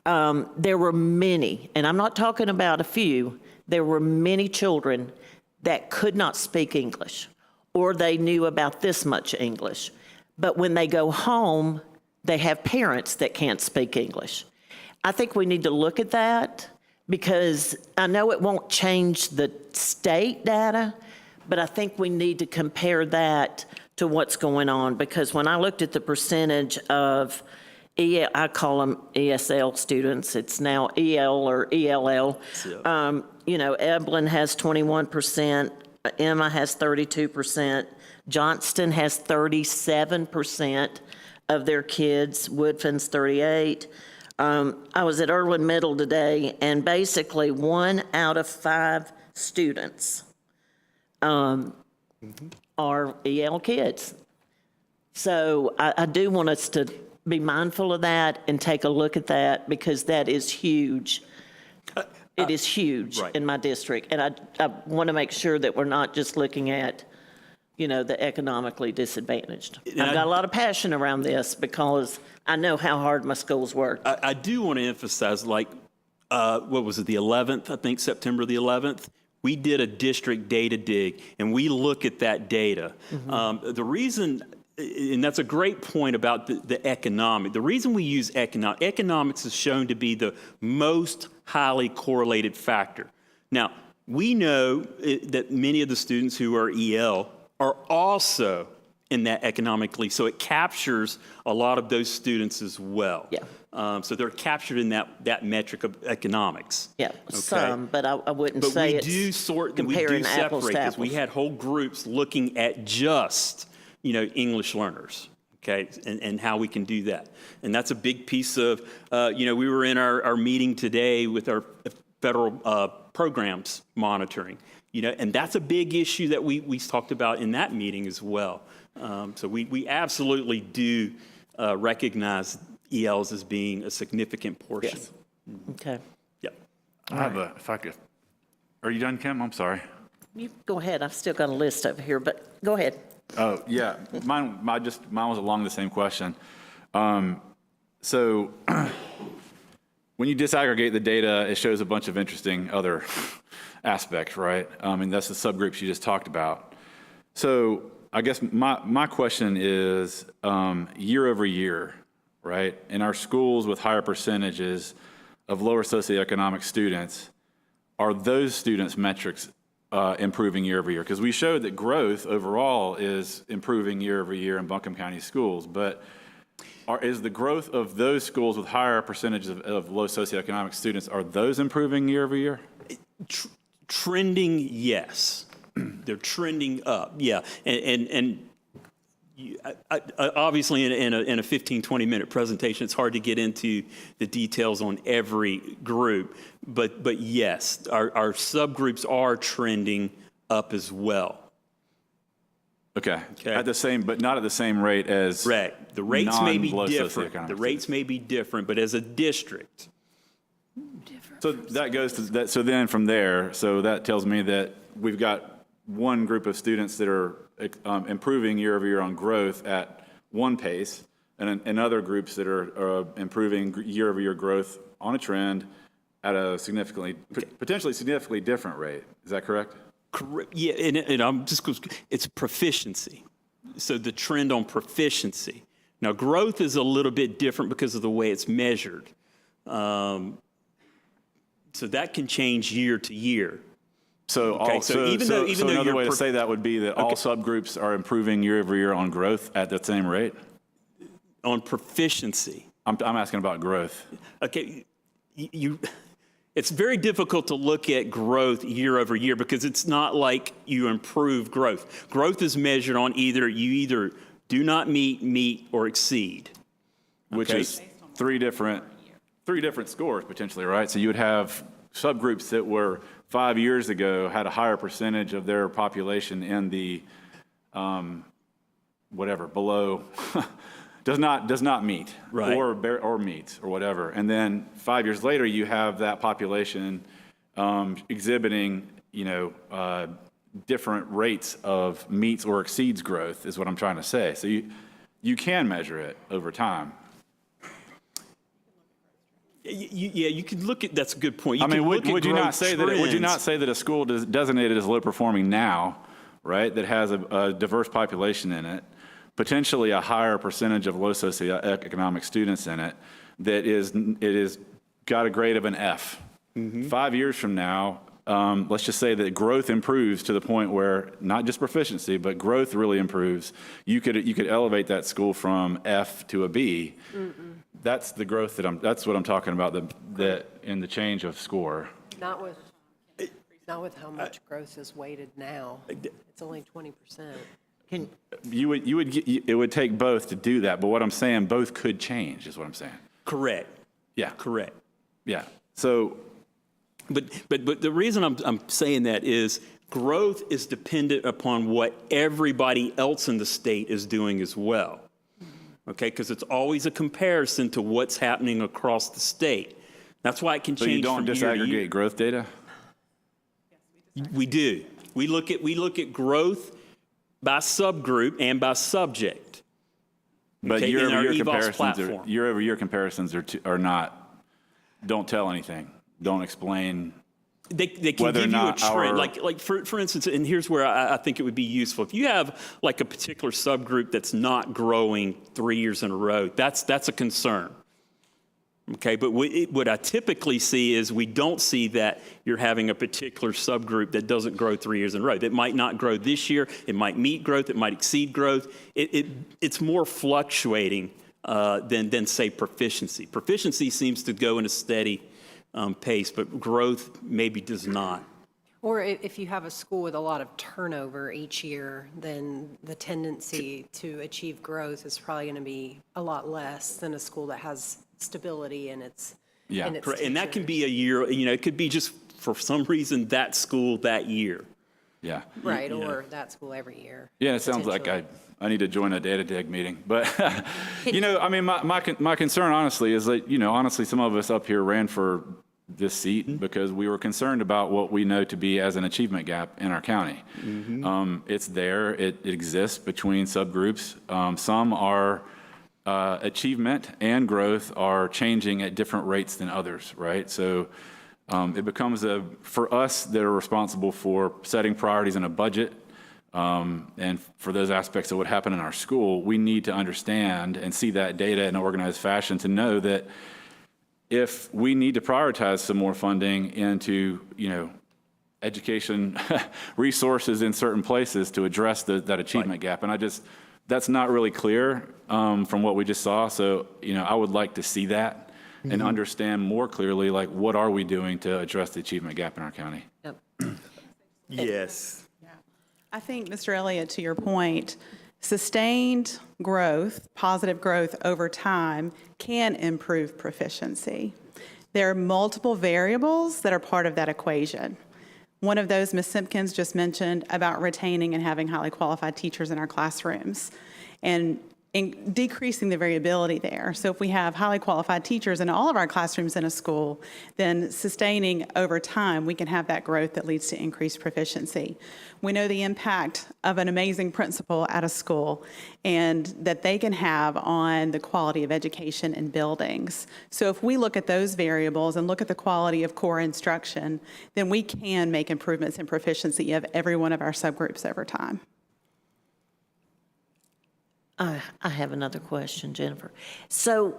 there were many, and I'm not talking about a few, there were many children that could not speak English, or they knew about this much English. But when they go home, they have parents that can't speak English. I think we need to look at that because I know it won't change the state data, but I think we need to compare that to what's going on, because when I looked at the percentage of I call them ESL students. It's now EL or ELL. Evelyn has 21%. Emma has 32%. Johnston has 37% of their kids. Woodfin's 38%. I was at Irwin Middle today, and basically 1 out of 5 students are EL kids. So I do want us to be mindful of that and take a look at that, because that is huge. It is huge right. in my district. And I want to make sure that we're not just looking at, the economically disadvantaged. I've got a lot of passion around this because I know how hard my schools work. I do want to emphasize, what was it, the 11th, I think, September the 11th? We did a district data dig, and we look at that data. Mm-hmm. The reason, and that's a great point about the economic. The reason we use economics is shown to be the most highly correlated factor. Now, we know that many of the students who are EL are also in that economically, so it captures a lot of those students as well. Yeah. So they're captured in that metric of economics. Yeah, Okay? some, but I wouldn't But say we it's do sort, we do comparing apples separate to this. We apples. had whole groups looking at just, English learners, okay, and how we can do that. And that's a big piece of, we were in our meeting today with our federal programs monitoring, and that's a big issue that we talked about in that meeting as well. So we absolutely do recognize ELs as being a significant portion. Yes. Okay. Yep. I have if I could, are you done, Kim? I'm sorry. You go ahead. I've still got a list over here, but go ahead. Oh, yeah, mine was along the same question. So when you disaggregate the data, it shows a bunch of interesting other aspects, right? And that's the subgroups you just talked about. So I guess my question is, year over year, right? In our schools with higher percentages of lower socioeconomic students, are those students' metrics improving year over year? Because we showed that growth overall is improving year over year in Buncombe County schools, but is the growth of those schools with higher percentages of low socioeconomic students, are those improving year over year? Trending, yes. They're trending up, yeah. And obviously in a 15, 20-minute presentation, it's hard to get into the details on every group. But yes, our subgroups are trending up as well. Okay. At the same, but not at the same rate as Correct. The rates may be non-low different. socioeconomic The rates may be different, but as a district, So that goes to that. So then from there, so that tells me that we've got one group of students that are improving year over year on growth at one pace, and other groups that are improving year over year growth on a trend at a potentially significantly different rate. Is that correct? Yeah, and I'm just, it's proficiency. So the trend on proficiency. Now, growth is a little bit different because of the way it's measured. So that can change year to year. So, Okay, so even though another you're way to say that would be that all subgroups are improving year over year on growth at the same rate? On proficiency. I'm asking about growth. Okay, it's very difficult to look at growth year over year because it's not like you improve growth. Growth is measured on you either do not meet, or exceed. Which Okay. is three different scores potentially, right? So you would have subgroups that were 5 years ago had a higher percentage of their population in the below does not meet, Right. or meets or whatever. And then 5 years later, you have that population exhibiting, different rates of meets or exceeds growth, is what I'm trying to say. So you can measure it over time. Yeah, you could look at, that's a good point. I mean, would you not growth say that? Would you trends. not say that a school designated as low performing now, right, that has a diverse population in it, potentially a higher percentage of low socioeconomic students in it, that is got a grade of an F. 5 years from now, let's just say that growth improves to the point where not just proficiency, but growth really improves. You could elevate that school from F to a B. That's the growth that's what I'm talking about, in the change of score. Not with how much growth is weighted now. It's only 20%. It would take both to do that, but what I'm saying, both could change, is what I'm saying. Correct. Yeah. Correct. Yeah. So, But the reason I'm saying that is growth is dependent upon what everybody else in the state is doing as well. Okay, because it's always a comparison to what's happening across the state. That's why it can so change you don't from year to year. disaggregate growth data? We do. We look at growth by subgroup and by subject. But Okay, in our year-over-year EVOS comparisons platform. year-over-year comparisons are not, don't tell anything. Don't explain. They can Whether or give you a not trend. our- Like for instance, and here's where I think it would be useful. If you have like a particular subgroup that's not growing 3 years in a row, that's a concern. Okay, but what I typically see is we don't see that you're having a particular subgroup that doesn't grow 3 years in a row. That might not grow this year. It might meet growth. It might exceed growth. It's more fluctuating than say proficiency. Proficiency seems to go in a steady pace, but growth maybe does not. Or if you have a school with a lot of turnover each year, then the tendency to achieve growth is probably going to be a lot less than a school that has stability in its Yeah. in its Correct. And that can teachers. be a year, it could be just for some reason that school that year. Yeah. Right, or that school every year. Yeah, it sounds like potentially. I need to join a data dig meeting. But, I mean, my concern, honestly, is that, honestly, some of us up here ran for this seat because we were concerned about what we know to be as an achievement gap in our county. It's there. It exists between subgroups. Some are achievement and growth are changing at different rates than others, right? So it becomes for us that are responsible for setting priorities in a budget, and for those aspects of what happened in our school, we need to understand and see that data in an organized fashion to know that if we need to prioritize some more funding into, education resources in certain places to address that achievement gap. And that's not really clear from what we just saw. So, I would like to see that and understand more clearly, like, what are we doing to address the achievement gap in our county? Yep. Yes. I think, Mr. Elliott, to your point, sustained growth, positive growth over time can improve proficiency. There are multiple variables that are part of that equation. One of those Ms. Simpkins just mentioned about retaining and having highly qualified teachers in our classrooms. And decreasing the variability there. So if we have highly qualified teachers in all of our classrooms in a school, then sustaining over time, we can have that growth that leads to increased proficiency. We know the impact of an amazing principal at a school and that they can have on the quality of education in buildings. So if we look at those variables and look at the quality of core instruction, then we can make improvements in proficiency of every one of our subgroups over time. I have another question, Jennifer. So,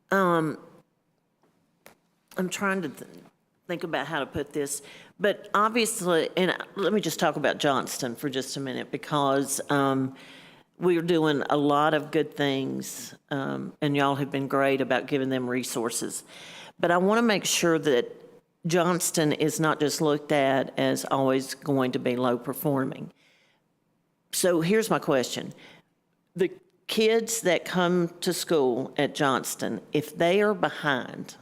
I'm trying to think about how to put this, but obviously, and let me just talk about Johnston for just a minute, because we're doing a lot of good things, and y'all have been great about giving them resources. But I want to make sure that Johnston is not just looked at as always going to be low performing. So here's my question. The kids that come to school at Johnston, if they are behind,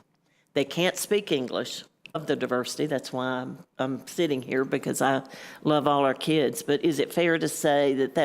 they can't speak English, of the diversity, that's why I'm sitting here, because I love all our kids, but is it fair to say that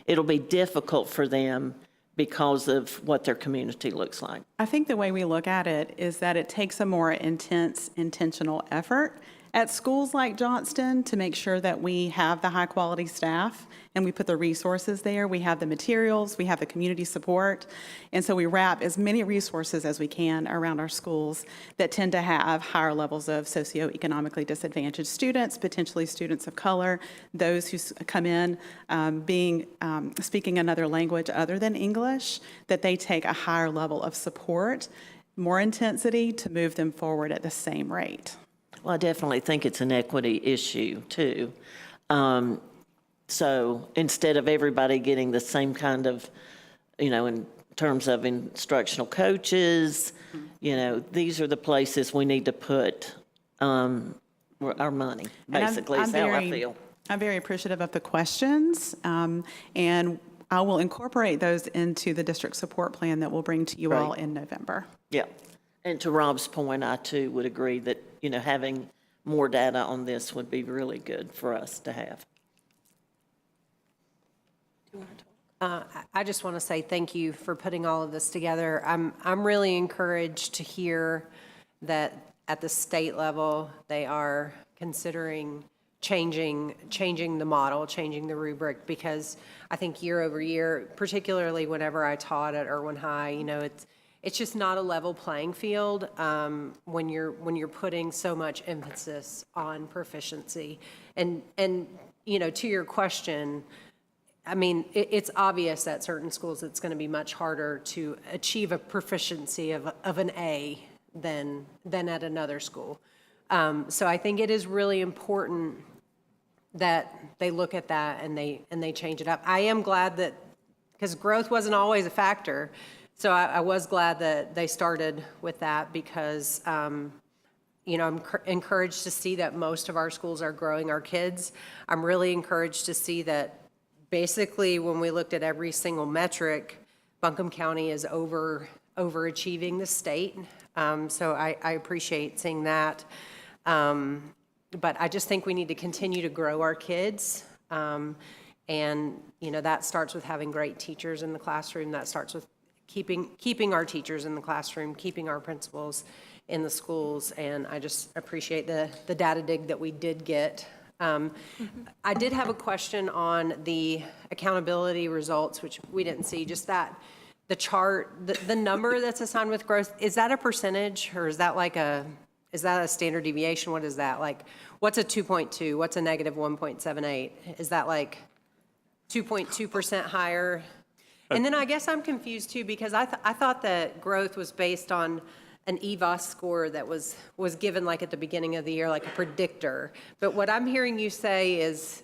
it'll be difficult for them because of what their community looks like? I think the way we look at it is that it takes a more intense, intentional effort at schools like Johnston to make sure that we have the high-quality staff and we put the resources there. We have the materials, we have the community support, and so we wrap as many resources as we can around our schools that tend to have higher levels of socioeconomically disadvantaged students, potentially students of color, those who come in speaking another language other than English, that they take a higher level of support, more intensity to move them forward at the same rate. Well, I definitely think it's an equity issue, too. So instead of everybody getting the same kind of, in terms of instructional coaches, these are the places we need to put our money, basically, is how I feel. I'm very appreciative of the questions, and I will incorporate those into the district support plan that we'll bring to you all in November. Yeah. And to Rob's point, I too would agree that, having more data on this would be really good for us to have. I just want to say thank you for putting all of this together. I'm really encouraged to hear that at the state level, they are considering changing the model, changing the rubric, because I think year over year, particularly whenever I taught at Irwin High, it's just not a level playing field when you're putting so much emphasis on proficiency. And to your question, I mean, it's obvious at certain schools it's going to be much harder to achieve a proficiency of an A than at another school. So I think it is really important that they look at that and they change it up. I am glad that, because growth wasn't always a factor, so I was glad that they started with that, because I'm encouraged to see that most of our schools are growing our kids. I'm really encouraged to see that basically when we looked at every single metric, Buncombe County is overachieving the state. So I appreciate seeing that. But I just think we need to continue to grow our kids. And, that starts with having great teachers in the classroom. That starts with keeping our teachers in the classroom, keeping our principals in the schools. And I just appreciate the data dig that we did get. I did have a question on the accountability results, which we didn't see, just that. The chart, the number that's assigned with growth, is that a percentage, or is that a standard deviation? What is that? Like, what's a 2.2? What's a negative 1.78? Is that like 2.2% higher? And then I guess I'm confused too, because I thought that growth was based on an EVOS score that was given like at the beginning of the year, like a predictor. But what I'm hearing you say is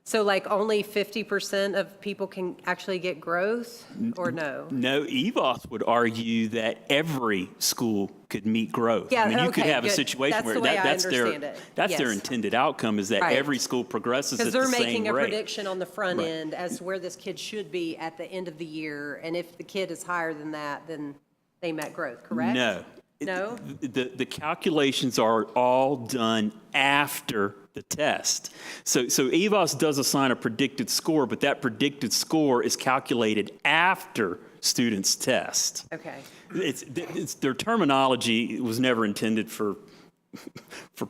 so like only 50% of people can actually get growth, or no? No, EVOS would argue that every school could meet growth. Yeah, you could have good. a situation That's where the way that's Yes. their intended outcome, is that Right. every school progresses at the same rate. Because they're making a prediction on the front Right. end as to where this kid should be at the end of the year. And if the kid is higher than that, then they met growth, correct? No. No? The calculations are all done after the test. So EVOS does assign a predicted score, but that predicted score is calculated after students test. Okay. It's their terminology was never intended for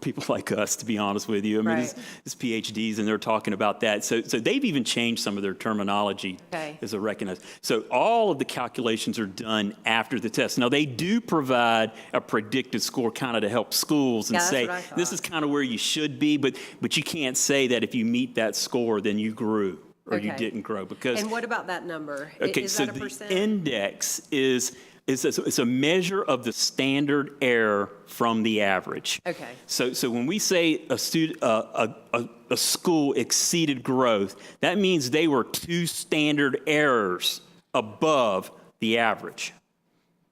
people like us, to be honest with you. I mean, Right. it's PhDs, and they're talking about that. So they've even changed some of their terminology Okay. as a recognized. So all of the calculations are done after the test. Now, they do provide a predicted score kind of to help schools and Yeah, that's say, what I this thought. is kind of where you should be, but you can't say that if you meet that score, then you grew or you Okay. didn't grow. Because And what about that number? Okay, Is so that a the percent? index is it's a measure of the standard error from the average. Okay. So when we say a school exceeded growth, that means they were 2 standard errors above the average.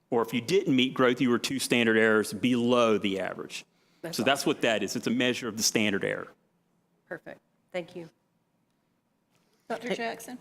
Or if you didn't meet growth, you were 2 standard errors below the average. So that's what that is. It's a measure of the standard error. Perfect. Thank you. Dr. Jackson?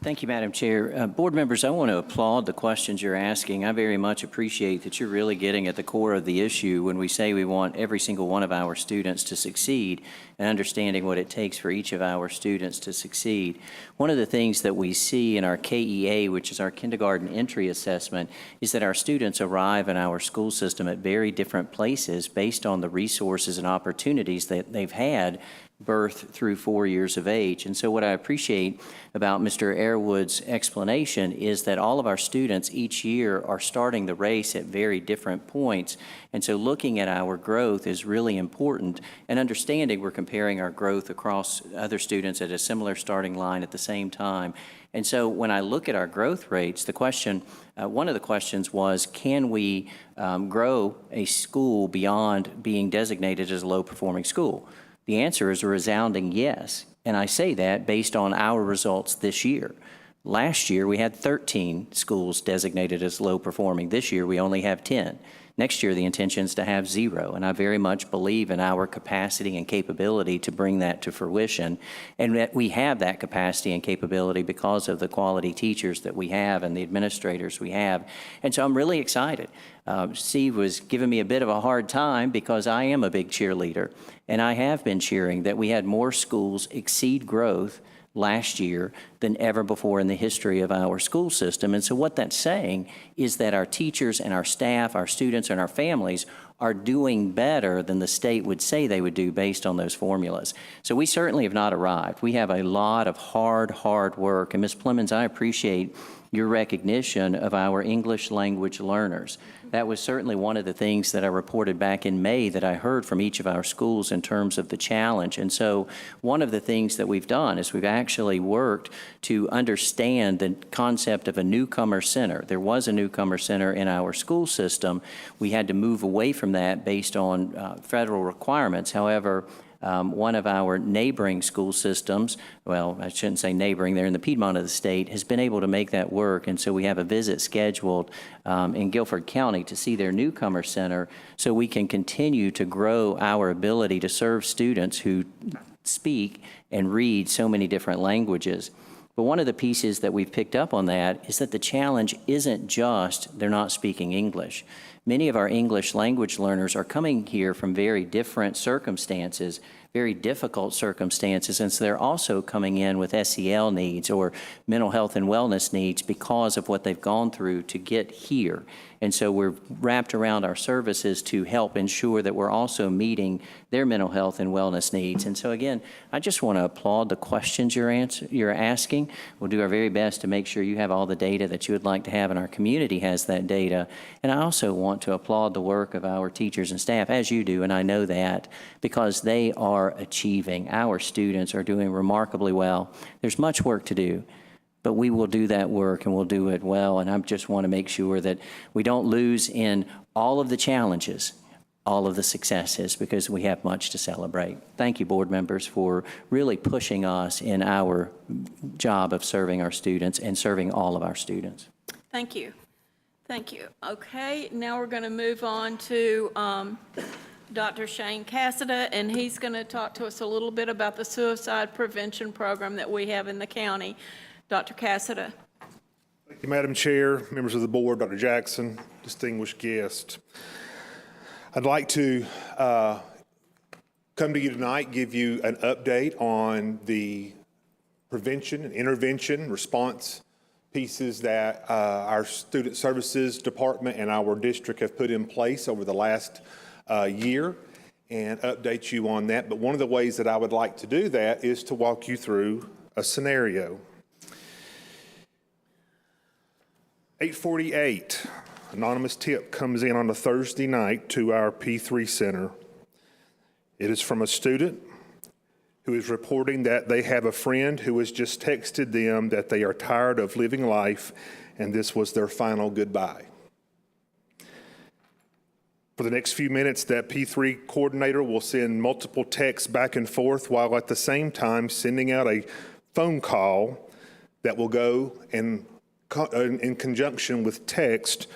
Thank you, Madam Chair. Board members, I want to applaud the questions you're asking. I very much appreciate that you're really getting at the core of the issue when we say we want every single one of our students to succeed and understanding what it takes for each of our students to succeed. One of the things that we see in our KEA, which is our kindergarten entry assessment, is that our students arrive in our school system at very different places based on the resources and opportunities that they've had birth through 4 years of age. And so what I appreciate about Mr. Airwood's explanation is that all of our students each year are starting the race at very different points. And so looking at our growth is really important, and understanding we're comparing our growth across other students at a similar starting line at the same time. And so when I look at our growth rates, the question, one of the questions was, can we grow a school beyond being designated as a low-performing school? The answer is a resounding yes, and I say that based on our results this year. Last year, we had 13 schools designated as low-performing. This year, we only have 10. Next year, the intention is to have 0, and I very much believe in our capacity and capability to bring that to fruition, and that we have that capacity and capability because of the quality teachers that we have and the administrators we have. And so I'm really excited. Steve was giving me a bit of a hard time because I am a big cheerleader, and I have been cheering that we had more schools exceed growth last year than ever before in the history of our school system. And so what that's saying is that our teachers and our staff, our students and our families are doing better than the state would say they would do based on those formulas. So we certainly have not arrived. We have a lot of hard work. And Ms. Plemons, I appreciate your recognition of our English language learners. That was certainly one of the things that I reported back in May that I heard from each of our schools in terms of the challenge. And so one of the things that we've done is we've actually worked to understand the concept of a newcomer center. There was a newcomer center in our school system. We had to move away from that based on federal requirements. However, one of our neighboring school systems, well, I shouldn't say neighboring, they're in the Piedmont of the state, has been able to make that work. And so we have a visit scheduled in Guilford County to see their newcomer center so we can continue to grow our ability to serve students who speak and read so many different languages. But one of the pieces that we've picked up on that is that the challenge isn't just they're not speaking English. Many of our English language learners are coming here from very different circumstances, very difficult circumstances, and so they're also coming in with SEL needs or mental health and wellness needs because of what they've gone through to get here. And so we're wrapped around our services to help ensure that we're also meeting their mental health and wellness needs. And so again, I just want to applaud the questions you're asking. We'll do our very best to make sure you have all the data that you would like to have and our community has that data. And I also want to applaud the work of our teachers and staff, as you do, and I know that, because they are achieving. Our students are doing remarkably well. There's much work to do, but we will do that work and we'll do it well. And I just want to make sure that we don't lose in all of the challenges, all of the successes, because we have much to celebrate. Thank you, board members, for really pushing us in our job of serving our students and serving all of our students. Thank you. Thank you. Okay, now we're going to move on to Dr. Shane Cassida, and he's going to talk to us a little bit about the suicide prevention program that we have in the county. Dr. Cassida. Thank you, Madam Chair, members of the board, Dr. Jackson, distinguished guests. I'd like to come to you tonight, give you an update on the prevention and intervention response pieces that our Student Services Department and our district have put in place over the last year, and update you on that. But one of the ways that I would like to do that is to walk you through a scenario. 8:48, anonymous tip comes in on a Thursday night to our P3 Center. It is from a student who is reporting that they have a friend who has just texted them that they are tired of living life and this was their final goodbye. For the next few minutes, that P3 coordinator will send multiple texts back and forth while at the same time sending out a phone call that will go in conjunction with text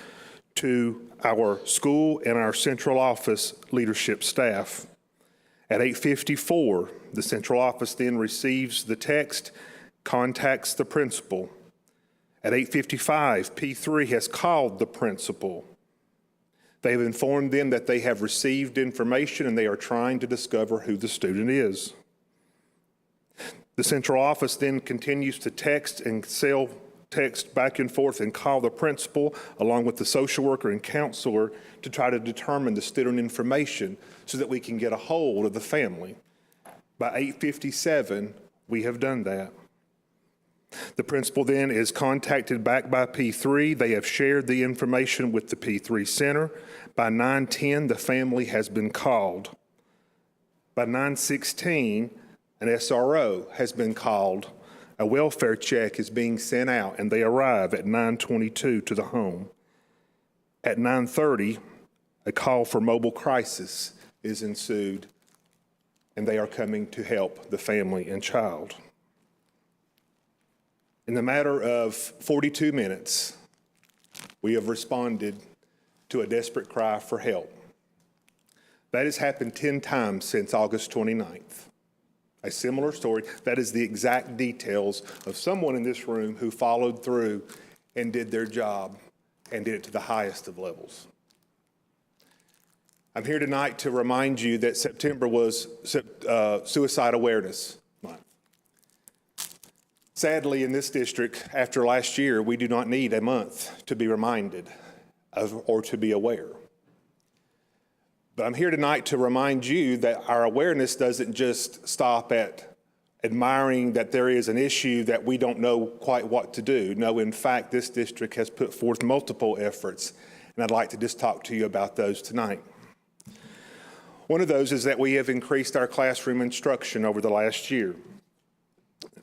to our school and our central office leadership staff. At 8:54, the central office then receives the text, contacts the principal. At 8:55, P3 has called the principal. They have informed them that they have received information and they are trying to discover who the student is. The central office then continues to text and sell text back and forth and call the principal along with the social worker and counselor to try to determine the student information so that we can get a hold of the family. By 8:57, we have done that. The principal then is contacted back by P3. They have shared the information with the P3 Center. By 9:10, the family has been called. By 9:16, an SRO has been called. A welfare check is being sent out, and they arrive at 9:22 to the home. At 9:30, a call for mobile crisis is ensued, and they are coming to help the family and child. In the matter of 42 minutes, we have responded to a desperate cry for help. That has happened 10 times since August 29th. A similar story. That is the exact details of someone in this room who followed through and did their job and did it to the highest of levels. I'm here tonight to remind you that September was Suicide Awareness Month. Sadly, in this district, after last year, we do not need a month to be reminded of or to be aware. But I'm here tonight to remind you that our awareness doesn't just stop at admiring that there is an issue that we don't know quite what to do. No, in fact, this district has put forth multiple efforts, and I'd like to just talk to you about those tonight. One of those is that we have increased our classroom instruction over the last year.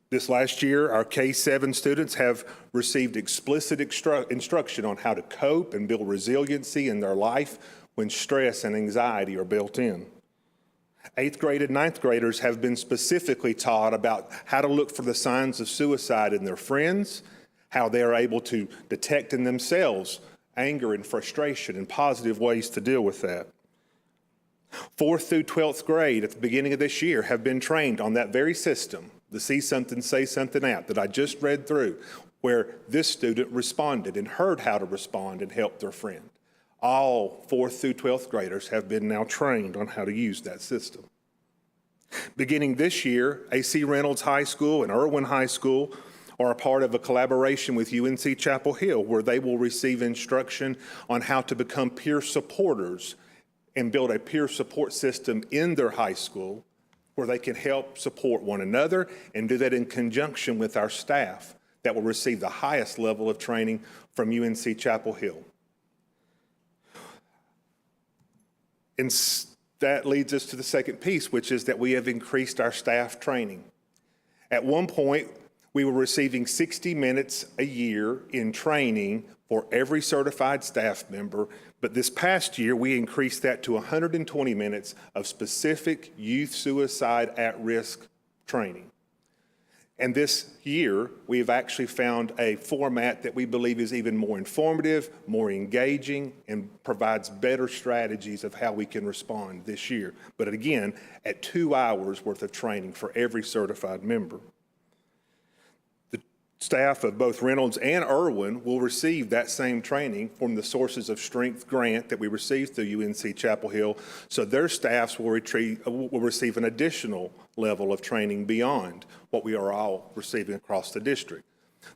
This last year, our K-7 students have received explicit instruction on how to cope and build resiliency in their life when stress and anxiety are built in. 8th grade and 9th graders have been specifically taught about how to look for the signs of suicide in their friends, how they are able to detect in themselves anger and frustration and positive ways to deal with that. 4th through 12th grade at the beginning of this year have been trained on that very system, the See Something, Say Something app that I just read through, where this student responded and heard how to respond and help their friend. All 4th through 12th graders have been now trained on how to use that system. Beginning this year, A.C. Reynolds High School and Irwin High School are a part of a collaboration with UNC Chapel Hill, where they will receive instruction on how to become peer supporters and build a peer support system in their high school where they can help support one another and do that in conjunction with our staff that will receive the highest level of training from UNC Chapel Hill. And that leads us to the second piece, which is that we have increased our staff training. At one point, we were receiving 60 minutes a year in training for every certified staff member, but this past year, we increased that to 120 minutes of specific youth suicide at-risk training. And this year, we have actually found a format that we believe is even more informative, more engaging, and provides better strategies of how we can respond this year. But again, at 2 hours worth of training for every certified member. The Staff of both Reynolds and Irwin will receive that same training from the Sources of Strength grant that we received through UNC Chapel Hill, so their staffs will receive an additional level of training beyond what we are all receiving across the district.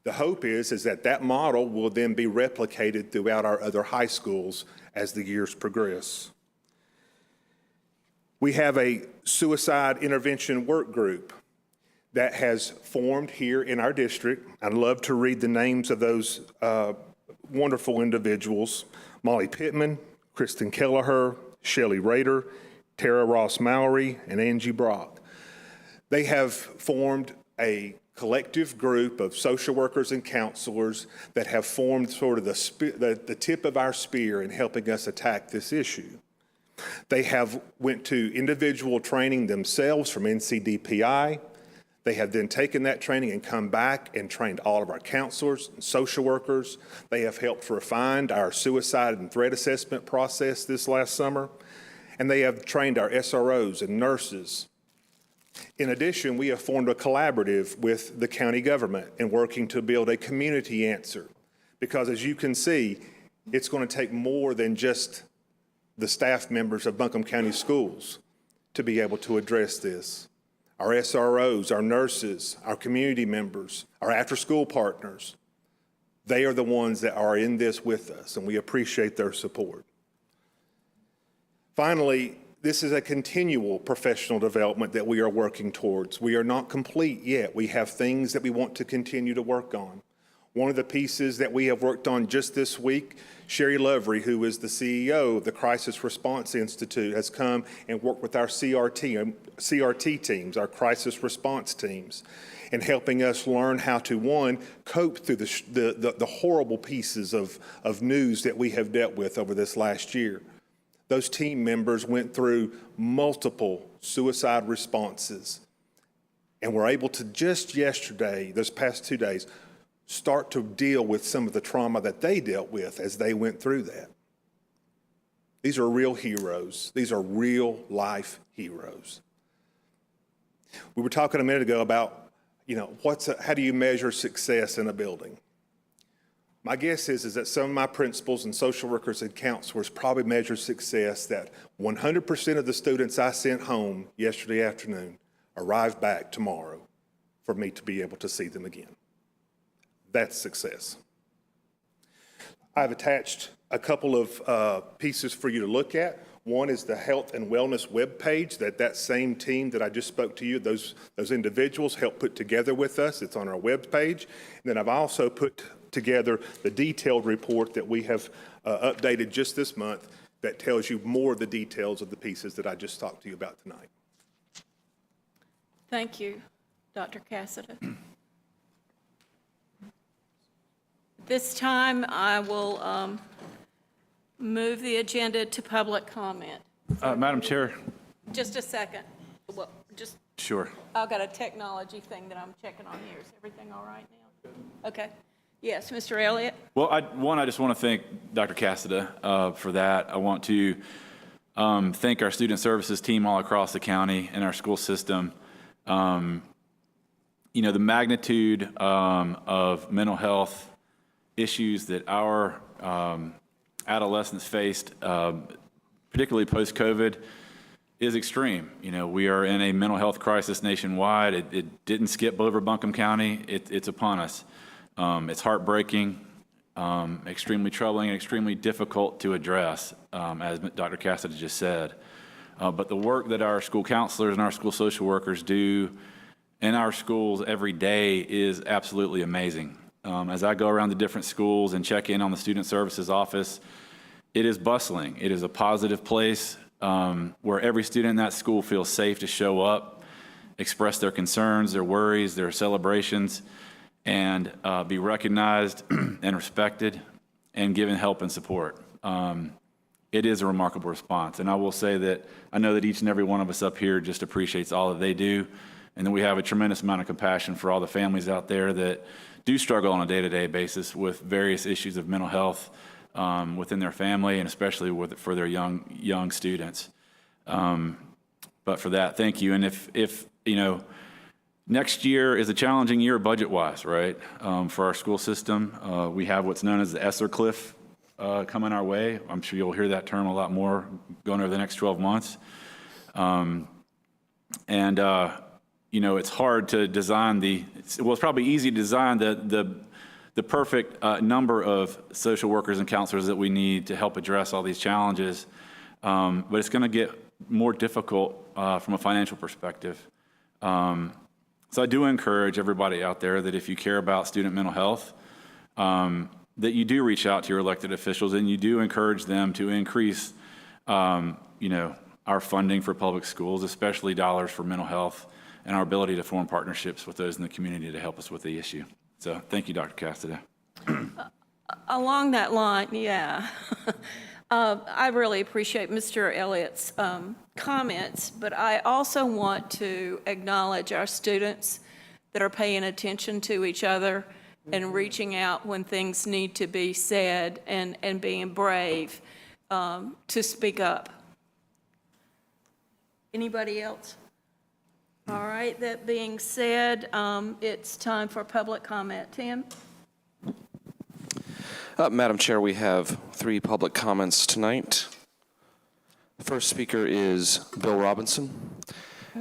The hope is that that model will then be replicated throughout our other high schools as the years progress. We have a suicide intervention work group that has formed here in our district. I'd love to read the names of those wonderful individuals: Molly Pittman, Kristen Kelleher, Shelley Rader, Tara Ross Mowry, and Angie Brock. They have formed a collective group of social workers and counselors that have formed sort of the tip of our spear in helping us attack this issue. They have went to individual training themselves from NCDPI. They have then taken that training and come back and trained all of our counselors and social workers. They have helped refine our suicide and threat assessment process this last summer. And they have trained our SROs and nurses. In addition, we have formed a collaborative with the county government in working to build a community answer. Because as you can see, it's going to take more than just the staff members of Buncombe County Schools to be able to address this. Our SROs, our nurses, our community members, our after-school partners, they are the ones that are in this with us, and we appreciate their support. Finally, this is a continual professional development that we are working towards. We are not complete yet. We have things that we want to continue to work on. One of the pieces that we have worked on just this week, Sherry Lovery, who is the CEO of the Crisis Response Institute, has come and worked with our CRT teams, our crisis response teams, and helping us learn how to, one, cope through the horrible pieces of news that we have dealt with over this last year. Those team members went through multiple suicide responses and were able to just yesterday, those past 2 days, start to deal with some of the trauma that they dealt with as they went through that. These are real heroes. These are real life heroes. We were talking a minute ago about, how do you measure success in a building? My guess is that some of my principals and social workers and counselors probably measure success that 100% of the students I sent home yesterday afternoon arrive back tomorrow for me to be able to see them again. That's success. I've attached a couple of pieces for you to look at. One is the health and wellness webpage that same team that I just spoke to you, those individuals helped put together with us. It's on our webpage. And then I've also put together the detailed report that we have updated just this month that tells you more of the details of the pieces that I just talked to you about tonight. Thank you, Dr. Cassidy. This time, I will move the agenda to public comment. Madam Chair. Just a second. Well, Sure. I've got a technology thing that I'm checking on here. Is everything all right now? Okay. Yes, Mr. Elliott? Well, I just want to thank Dr. Cassidy for that. I want to thank our student services team all across the county and our school system. The magnitude of mental health issues that our adolescents faced, particularly post-COVID, is extreme. We are in a mental health crisis nationwide. It didn't skip over Buncombe County. It's upon us. It's heartbreaking, extremely troubling, and extremely difficult to address, as Dr. Cassidy just said. But the work that our school counselors and our school social workers do in our schools every day is absolutely amazing. As I go around the different schools and check in on the student services office, it is bustling. It is a positive place where every student in that school feels safe to show up, express their concerns, their worries, their celebrations, and be recognized and respected and given help and support. It is a remarkable response. And I will say that I know that each and every one of us up here just appreciates all that they do. And then we have a tremendous amount of compassion for all the families out there that do struggle on a day-to-day basis with various issues of mental health within their family, and especially for their young students. But for that, thank you. And if Next year is a challenging year budget-wise, right, for our school system. We have what's known as the ESSER cliff coming our way. I'm sure you'll hear that term a lot more going over the next 12 months. You know, it's hard to design it's probably easy to design the perfect number of social workers and counselors that we need to help address all these challenges. But it's going to get more difficult from a financial perspective. So I do encourage everybody out there that if you care about student mental health, that you do reach out to your elected officials and you do encourage them to increase, you know, our funding for public schools, especially dollars for mental health, and our ability to form partnerships with those in the community to help us with the issue. So thank you, Dr. Cassidy. Along that line, yeah. I really appreciate Mr. Elliott's comments, but I also want to acknowledge our students that are paying attention to each other and reaching out when things need to be said and being brave to speak up. Anybody else? All right, that being said, it's time for public comment. Tim? Madam Chair, we have 3 public comments tonight. The first speaker is Bill Robinson.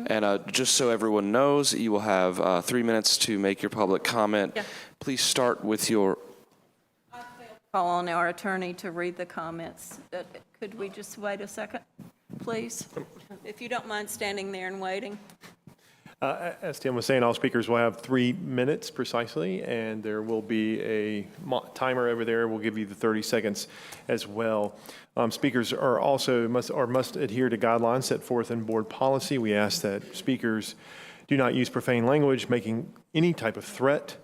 And just so everyone knows, you will have 3 minutes to make your public comment. Yeah. Please start with your... Call on our attorney to read the comments. Could we just wait a second, please? If you don't mind standing there and waiting. As Tim was saying, all speakers will have 3 minutes precisely, and there will be a timer over there. We'll give you the 30 seconds as well. Speakers are also must adhere to guidelines set forth in board policy. We ask that speakers do not use profane language, making any type of threat,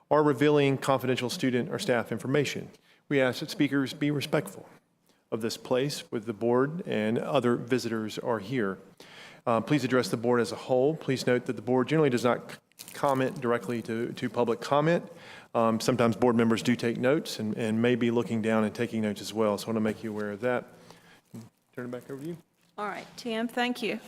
or revealing confidential student or staff information. We ask that speakers be respectful of this place with the board and other visitors are here. Please address the board as a whole. Please note that the board generally does not comment directly to public comment. Sometimes board members do take notes and may be looking down and taking notes as well. So I want to make you aware of that. Turn it back over to you. All right, Tim, thank you.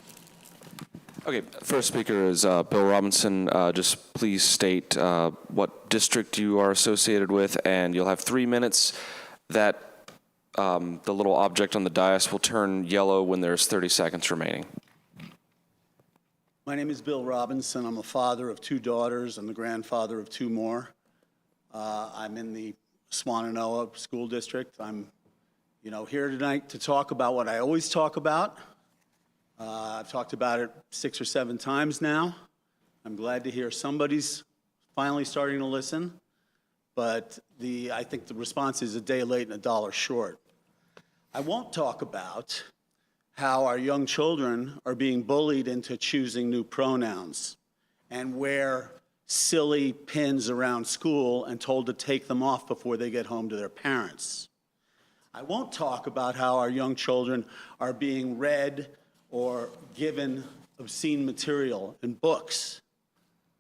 Okay, first speaker is Bill Robinson. Just please state what district you are associated with, and you'll have 3 minutes. That the little object on the dais will turn yellow when there's 30 seconds remaining. My name is Bill Robinson. I'm a father of 2 daughters and the grandfather of 2 more. I'm in the Swannanoa School District. I'm, here tonight to talk about what I always talk about. I've talked about it 6 or 7 times now. I'm glad to hear somebody's finally starting to listen, but I think the response is a day late and a dollar short. I won't talk about how our young children are being bullied into choosing new pronouns and wear silly pins around school and told to take them off before they get home to their parents. I won't talk about how our young children are being read or given obscene material in books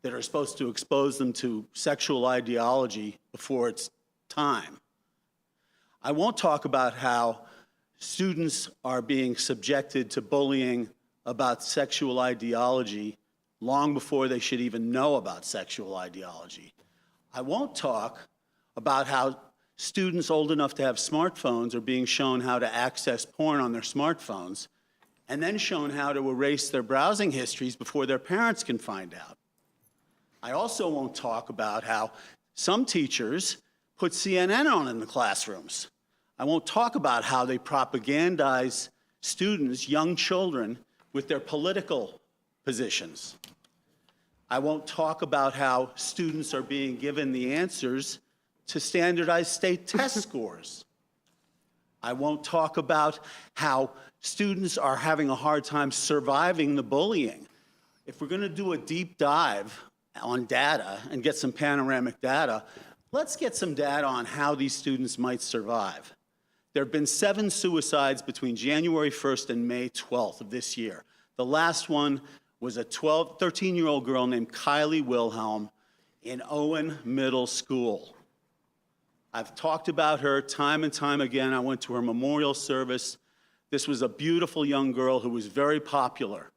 that are supposed to expose them to sexual ideology before it's time. I won't talk about how students are being subjected to bullying about sexual ideology long before they should even know about sexual ideology. I won't talk about how students old enough to have smartphones are being shown how to access porn on their smartphones and then shown how to erase their browsing histories before their parents can find out. I also won't talk about how some teachers put CNN on in the classrooms. I won't talk about how they propagandize students, young children, with their political positions. I won't talk about how students are being given the answers to standardized state test scores. I won't talk about how students are having a hard time surviving the bullying. If we're going to do a deep dive on data and get some panoramic data, let's get some data on how these students might survive. There have been 7 suicides between January 1st and May 12th of this year. The last one was a 13-year-old girl named Kylie Wilhelm in Owen Middle School. I've talked about her time and time again. I went to her memorial service. This was a beautiful young girl who was very popular,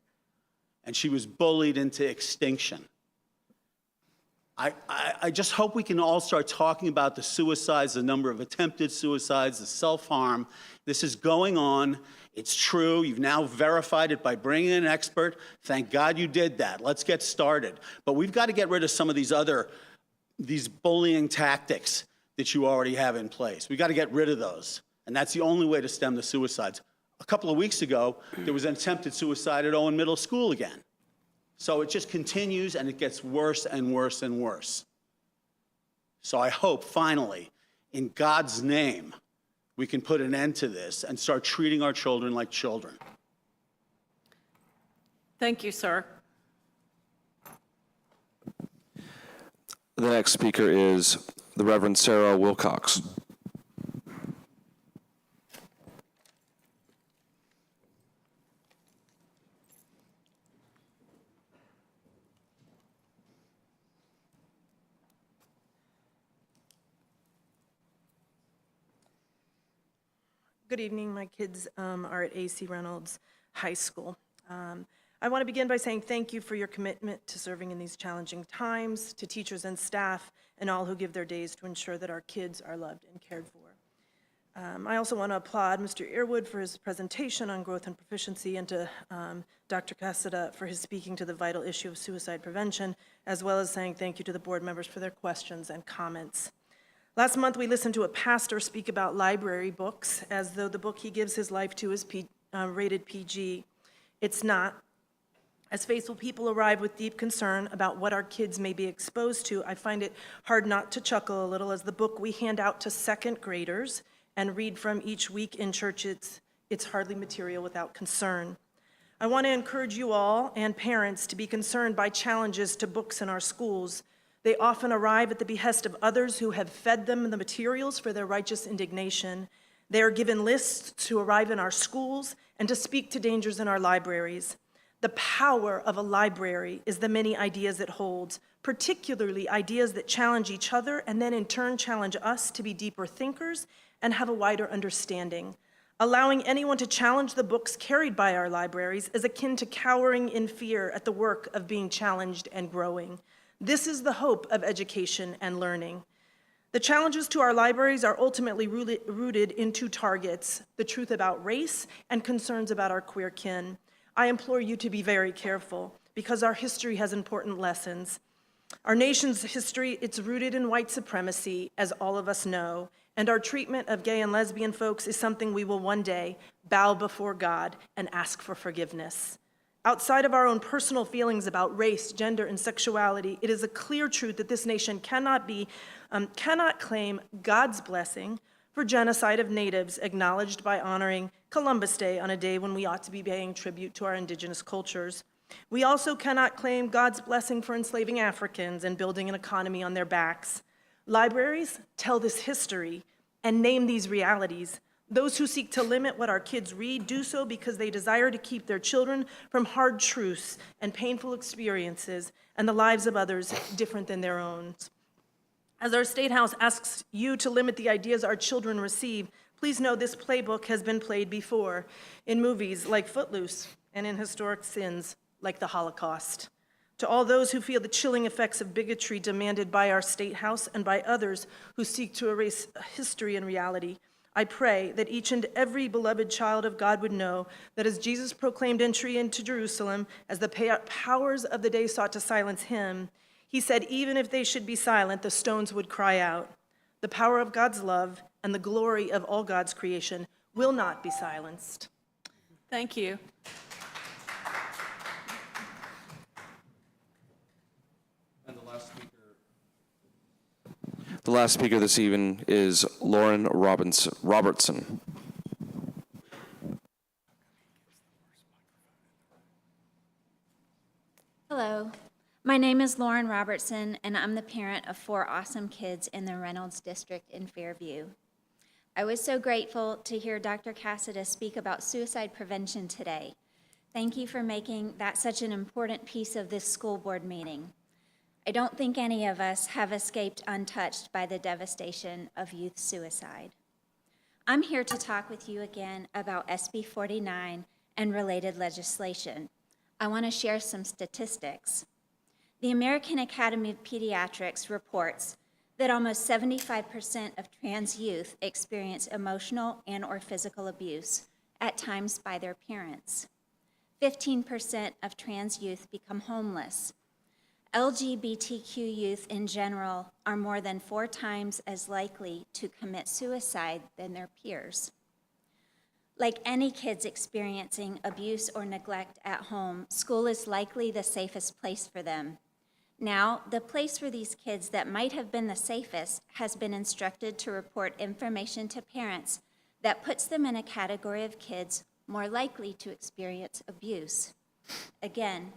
and she was bullied into extinction. I just hope we can all start talking about the suicides, the number of attempted suicides, the self-harm. This is going on. It's true. You've now verified it by bringing in an expert. Thank God you did that. Let's get started. But we've got to get rid of some of these bullying tactics that you already have in place. We've got to get rid of those. And that's the only way to stem the suicides. A couple of weeks ago, there was an attempted suicide at Owen Middle School again. So it just continues, and it gets worse and worse and worse. So I hope, finally, in God's name, we can put an end to this and start treating our children like children. Thank you, sir. The next speaker is the Reverend Sarah Wilcox. Good evening. My kids are at A.C. Reynolds High School. I want to begin by saying thank you for your commitment to serving in these challenging times, to teachers and staff, and all who give their days to ensure that our kids are loved and cared for. I also want to applaud Mr. Earwood for his presentation on growth and proficiency, and to Dr. Casada for his speaking to the vital issue of suicide prevention, as well as saying thank you to the board members for their questions and comments. Last month, we listened to a pastor speak about library books as though the book he gives his life to is rated PG. It's not. As faithful people arrive with deep concern about what our kids may be exposed to, I find it hard not to chuckle a little as the book we hand out to second graders and read from each week in church, it's hardly material without concern. I want to encourage you all and parents to be concerned by challenges to books in our schools. They often arrive at the behest of others who have fed them the materials for their righteous indignation. They are given lists to arrive in our schools and to speak to dangers in our libraries. The power of a library is the many ideas it holds, particularly ideas that challenge each other and then in turn challenge us to be deeper thinkers and have a wider understanding. Allowing anyone to challenge the books carried by our libraries is akin to cowering in fear at the work of being challenged and growing. This is the hope of education and learning. The challenges to our libraries are ultimately rooted in two targets: the truth about race and concerns about our queer kin. I implore you to be very careful, because our history has important lessons. Our nation's history, it's rooted in white supremacy, as all of us know, and our treatment of gay and lesbian folks is something we will one day bow before God and ask for forgiveness. Outside of our own personal feelings about race, gender, and sexuality, it is a clear truth that this nation cannot claim God's blessing for genocide of natives acknowledged by honoring Columbus Day on a day when we ought to be paying tribute to our indigenous cultures. We also cannot claim God's blessing for enslaving Africans and building an economy on their backs. Libraries tell this history and name these realities. Those who seek to limit what our kids read do so because they desire to keep their children from hard truths and painful experiences and the lives of others different than their own. As our State House asks you to limit the ideas our children receive, please know this playbook has been played before in movies like Footloose and in historic sins like the Holocaust. To all those who feel the chilling effects of bigotry demanded by our State House and by others who seek to erase history and reality, I pray that each and every beloved child of God would know that as Jesus proclaimed entry into Jerusalem, as the powers of the day sought to silence him, he said even if they should be silent, the stones would cry out. The power of God's love and the glory of all God's creation will not be silenced. Thank you. And the last speaker this evening is Lauren Robertson. Hello, my name is Lauren Robertson, and I'm the parent of 4 awesome kids in the Reynolds District in Fairview. I was so grateful to hear Dr. Casada speak about suicide prevention today. Thank you for making that such an important piece of this school board meeting. I don't think any of us have escaped untouched by the devastation of youth suicide. I'm here to talk with you again about SB 49 and related legislation. I want to share some statistics. The American Academy of Pediatrics reports that almost 75% of trans youth experience emotional and/or physical abuse, at times by their parents. 15% of trans youth become homeless. LGBTQ youth in general are more than 4 times as likely to commit suicide than their peers. Like any kids experiencing abuse or neglect at home, school is likely the safest place for them. Now, the place for these kids that might have been the safest has been instructed to report information to parents that puts them in a category of kids more likely to experience abuse. Again,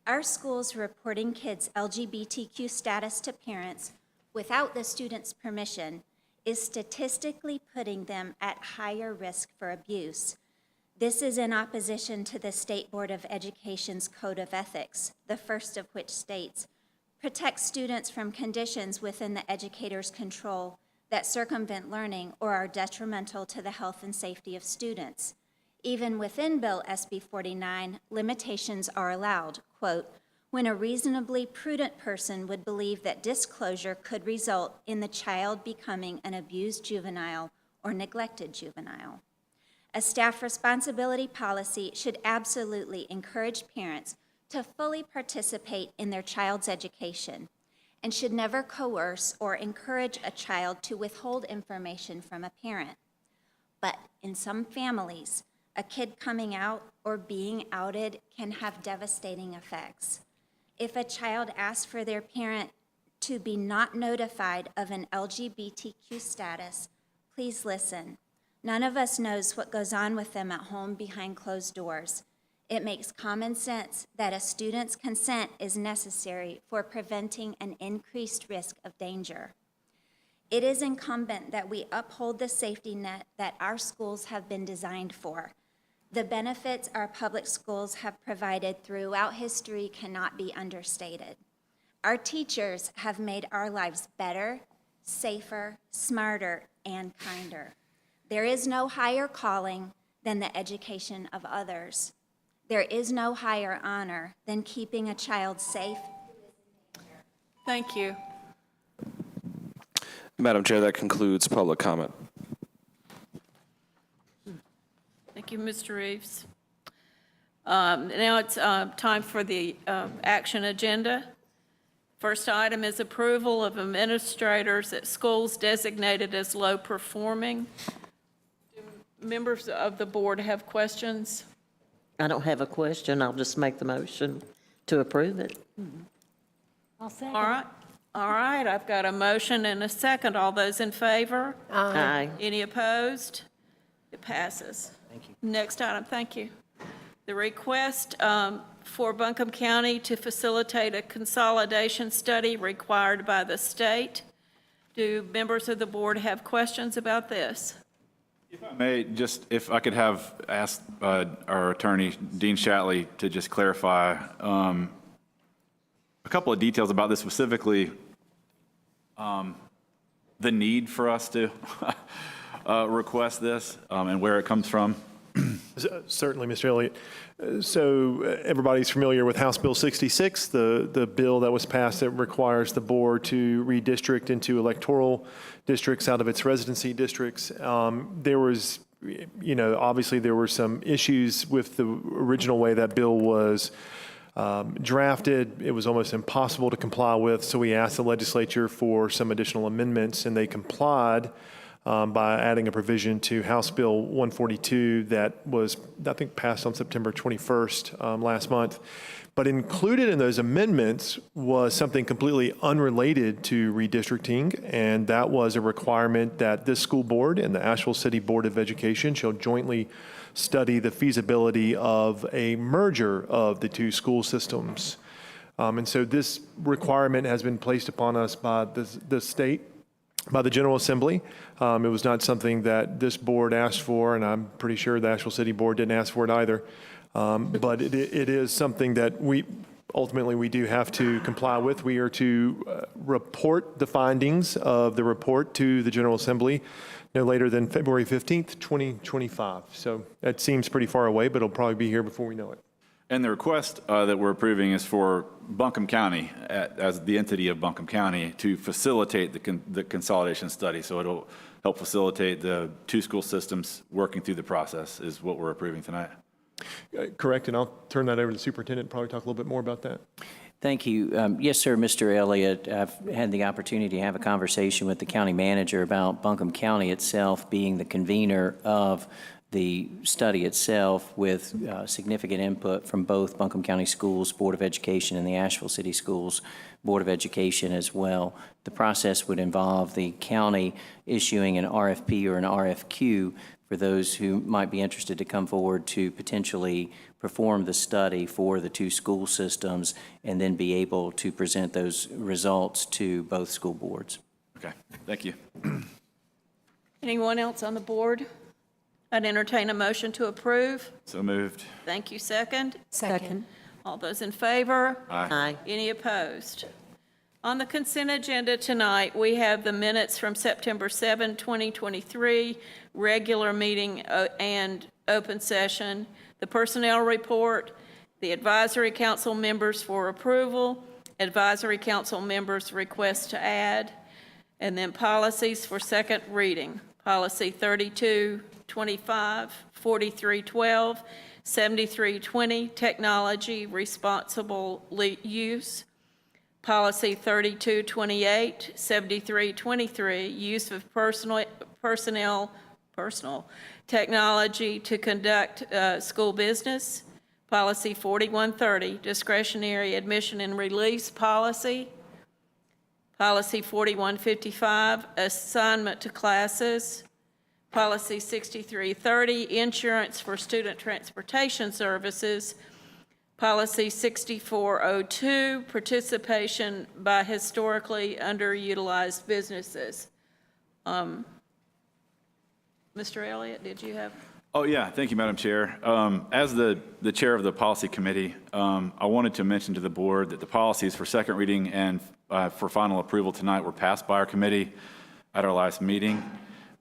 our schools reporting kids' LGBTQ status to parents without the student's permission is statistically putting them at higher risk for abuse. This is in opposition to the State Board of Education's Code of Ethics, the first of which states, protect students from conditions within the educator's control that circumvent learning or are detrimental to the health and safety of students. Even within Bill SB 49, limitations are allowed, quote, when a reasonably prudent person would believe that disclosure could result in the child becoming an abused juvenile or neglected juvenile. A staff responsibility policy should absolutely encourage parents to fully participate in their child's education and should never coerce or encourage a child to withhold information from a parent. But in some families, a kid coming out or being outed can have devastating effects. If a child asks for their parent to be not notified of an LGBTQ status, please listen. None of us knows what goes on with them at home behind closed doors. It makes common sense that a student's consent is necessary for preventing an increased risk of danger. It is incumbent that we uphold the safety net that our schools have been designed for. The benefits our public schools have provided throughout history cannot be understated. Our teachers have made our lives better, safer, smarter, and kinder. There is no higher calling than the education of others. There is no higher honor than keeping a child safe. Thank you. Madam Chair, that concludes public comment. Thank you, Mr. Reeves. Now it's time for the action agenda. First item is approval of administrators at schools designated as low performing. Do members of the board have questions? I don't have a question. I'll just make the motion to approve it. All right. All right, I've got a motion and a second. All those in favor? Aye. Any opposed? It passes. Thank you. Next item, thank you. The request for Buncombe County to facilitate a consolidation study required by the state. Do members of the board have questions about this? If I may, just if I could have asked our attorney, Dean Shatley, to just clarify a couple of details about this, specifically the need for us to request this and where it comes from. Certainly, Mr. Elliott. So everybody's familiar with House Bill 66, the bill that was passed that requires the board to redistrict into electoral districts out of its residency districts. There was, obviously there were some issues with the original way that bill was drafted. It was almost impossible to comply with, so we asked the legislature for some additional amendments, and they complied by adding a provision to House Bill 142 that was, I think, passed on September 21st last month. But included in those amendments was something completely unrelated to redistricting, and that was a requirement that this school board and the Asheville City Board of Education shall jointly study the feasibility of a merger of the two school systems. And so this requirement has been placed upon us by the state, by the General Assembly. It was not something that this board asked for, and I'm pretty sure the Asheville City Board didn't ask for it either. But it is something that we do have to comply with. We are to report the findings of the report to the General Assembly no later than February 15th, 2025. So that seems pretty far away, but it'll probably be here before we know it. And the request that we're approving is for Buncombe County, as the entity of Buncombe County, to facilitate the consolidation study. So it'll help facilitate the two school systems working through the process is what we're approving tonight. Correct, and I'll turn that over to the superintendent, probably talk a little bit more about that. Thank you. Yes, sir, Mr. Elliott. I've had the opportunity to have a conversation with the county manager about Buncombe County itself being the convener of the study itself, with significant input from both Buncombe County Schools Board of Education and the Asheville City Schools Board of Education as well. The process would involve the county issuing an RFP or an RFQ for those who might be interested to come forward to potentially perform the study for the two school systems, and then be able to present those results to both school boards. Okay, thank you. Anyone else on the board? I'd entertain a motion to approve. So moved. Thank you. Second? Second. All those in favor? Aye. Any opposed? On the consent agenda tonight, we have the minutes from September 7, 2023, regular meeting and open session, the personnel report, the advisory council members for approval, advisory council members' request to add, and then policies for second reading. Policy 3225, 4312, 7320, technology responsible use. Policy 3228, 7323, use of personal technology to conduct school business. Policy 4130, discretionary admission and release policy. Policy 4155, assignment to classes. Policy 6330, insurance for student transportation services. Policy 6402, participation by historically underutilized businesses. Mr. Elliott, did you have? Oh, yeah, thank you, Madam Chair. As the chair of the policy committee, I wanted to mention to the board that the policies for second reading and for final approval tonight were passed by our committee at our last meeting.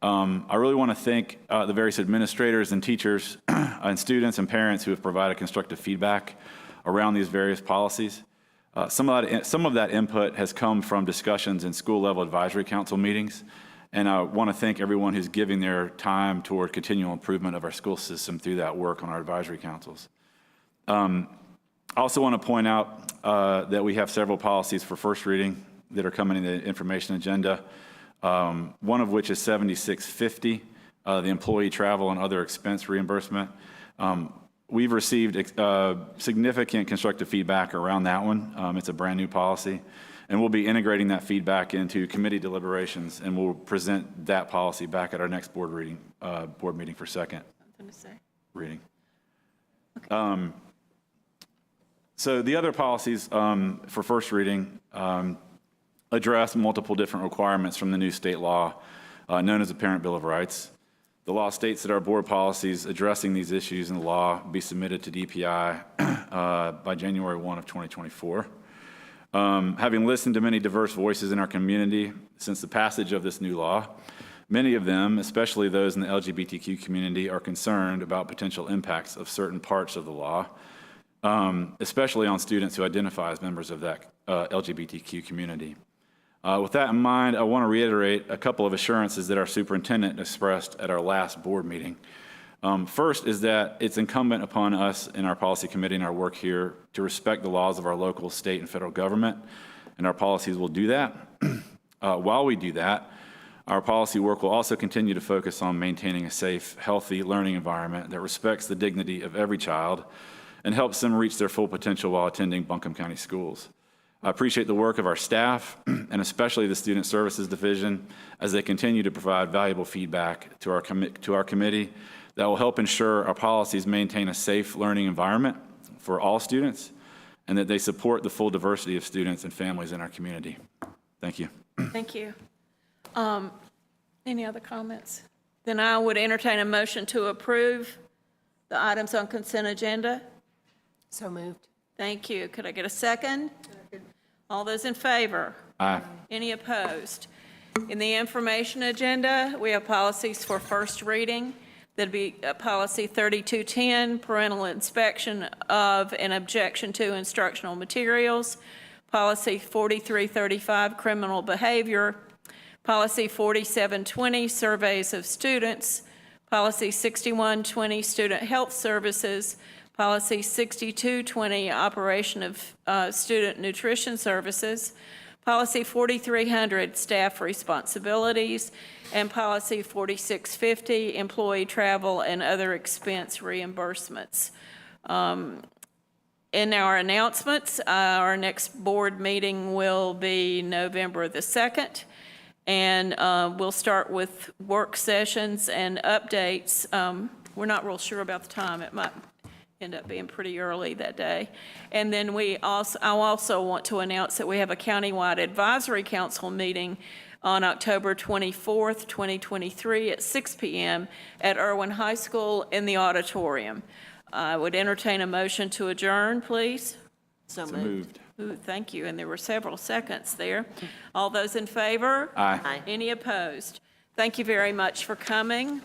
I really want to thank the various administrators and teachers and students and parents who have provided constructive feedback around these various policies. Some of that input has come from discussions in school-level advisory council meetings, and I want to thank everyone who's giving their time toward continual improvement of our school system through that work on our advisory councils. I also want to point out that we have several policies for first reading that are coming in the information agenda. One of which is 7650, the employee travel and other expense reimbursement. We've received significant constructive feedback around that one. It's a brand new policy, and we'll be integrating that feedback into committee deliberations, and we'll present that policy back at our next board meeting for second reading. Okay. So the other policies for first reading address multiple different requirements from the new state law known as the Parent Bill of Rights. The law states that our board policies addressing these issues in the law be submitted to DPI by January 1 of 2024. Having listened to many diverse voices in our community since the passage of this new law, many of them, especially those in the LGBTQ community, are concerned about potential impacts of certain parts of the law, especially on students who identify as members of that LGBTQ community. With that in mind, I want to reiterate a couple of assurances that our superintendent expressed at our last board meeting. First is that it's incumbent upon us in our policy committee and our work here to respect the laws of our local, state, and federal government, and our policies will do that. While we do that, our policy work will also continue to focus on maintaining a safe, healthy learning environment that respects the dignity of every child and helps them reach their full potential while attending Buncombe County schools. I appreciate the work of our staff, and especially the Student Services Division, as they continue to provide valuable feedback to our committee that will help ensure our policies maintain a safe learning environment for all students, and that they support the full diversity of students and families in our community. Thank you. Thank you. Any other comments? Then I would entertain a motion to approve the items on consent agenda. So moved. Thank you. Could I get a second? All those in favor? Aye. Any opposed? In the information agenda, we have policies for first reading. That'd be policy 3210, parental inspection of and objection to instructional materials. Policy 4335, criminal behavior. Policy 4720, surveys of students. Policy 6120, student health services. Policy 6220, operation of student nutrition services. Policy 4300, staff responsibilities. And Policy 4650, employee travel and other expense reimbursements. In our announcements, our next board meeting will be November the 2nd. And we'll start with work sessions and updates. We're not real sure about the time. It might end up being pretty early that day. And then I also want to announce that we have a countywide advisory council meeting on October 24th, 2023 at 6 p.m. at Irwin High School in the auditorium. I would entertain a motion to adjourn, please. So moved. Ooh, thank you, and there were several seconds there. All those in favor? Aye. Any opposed? Thank you very much for coming.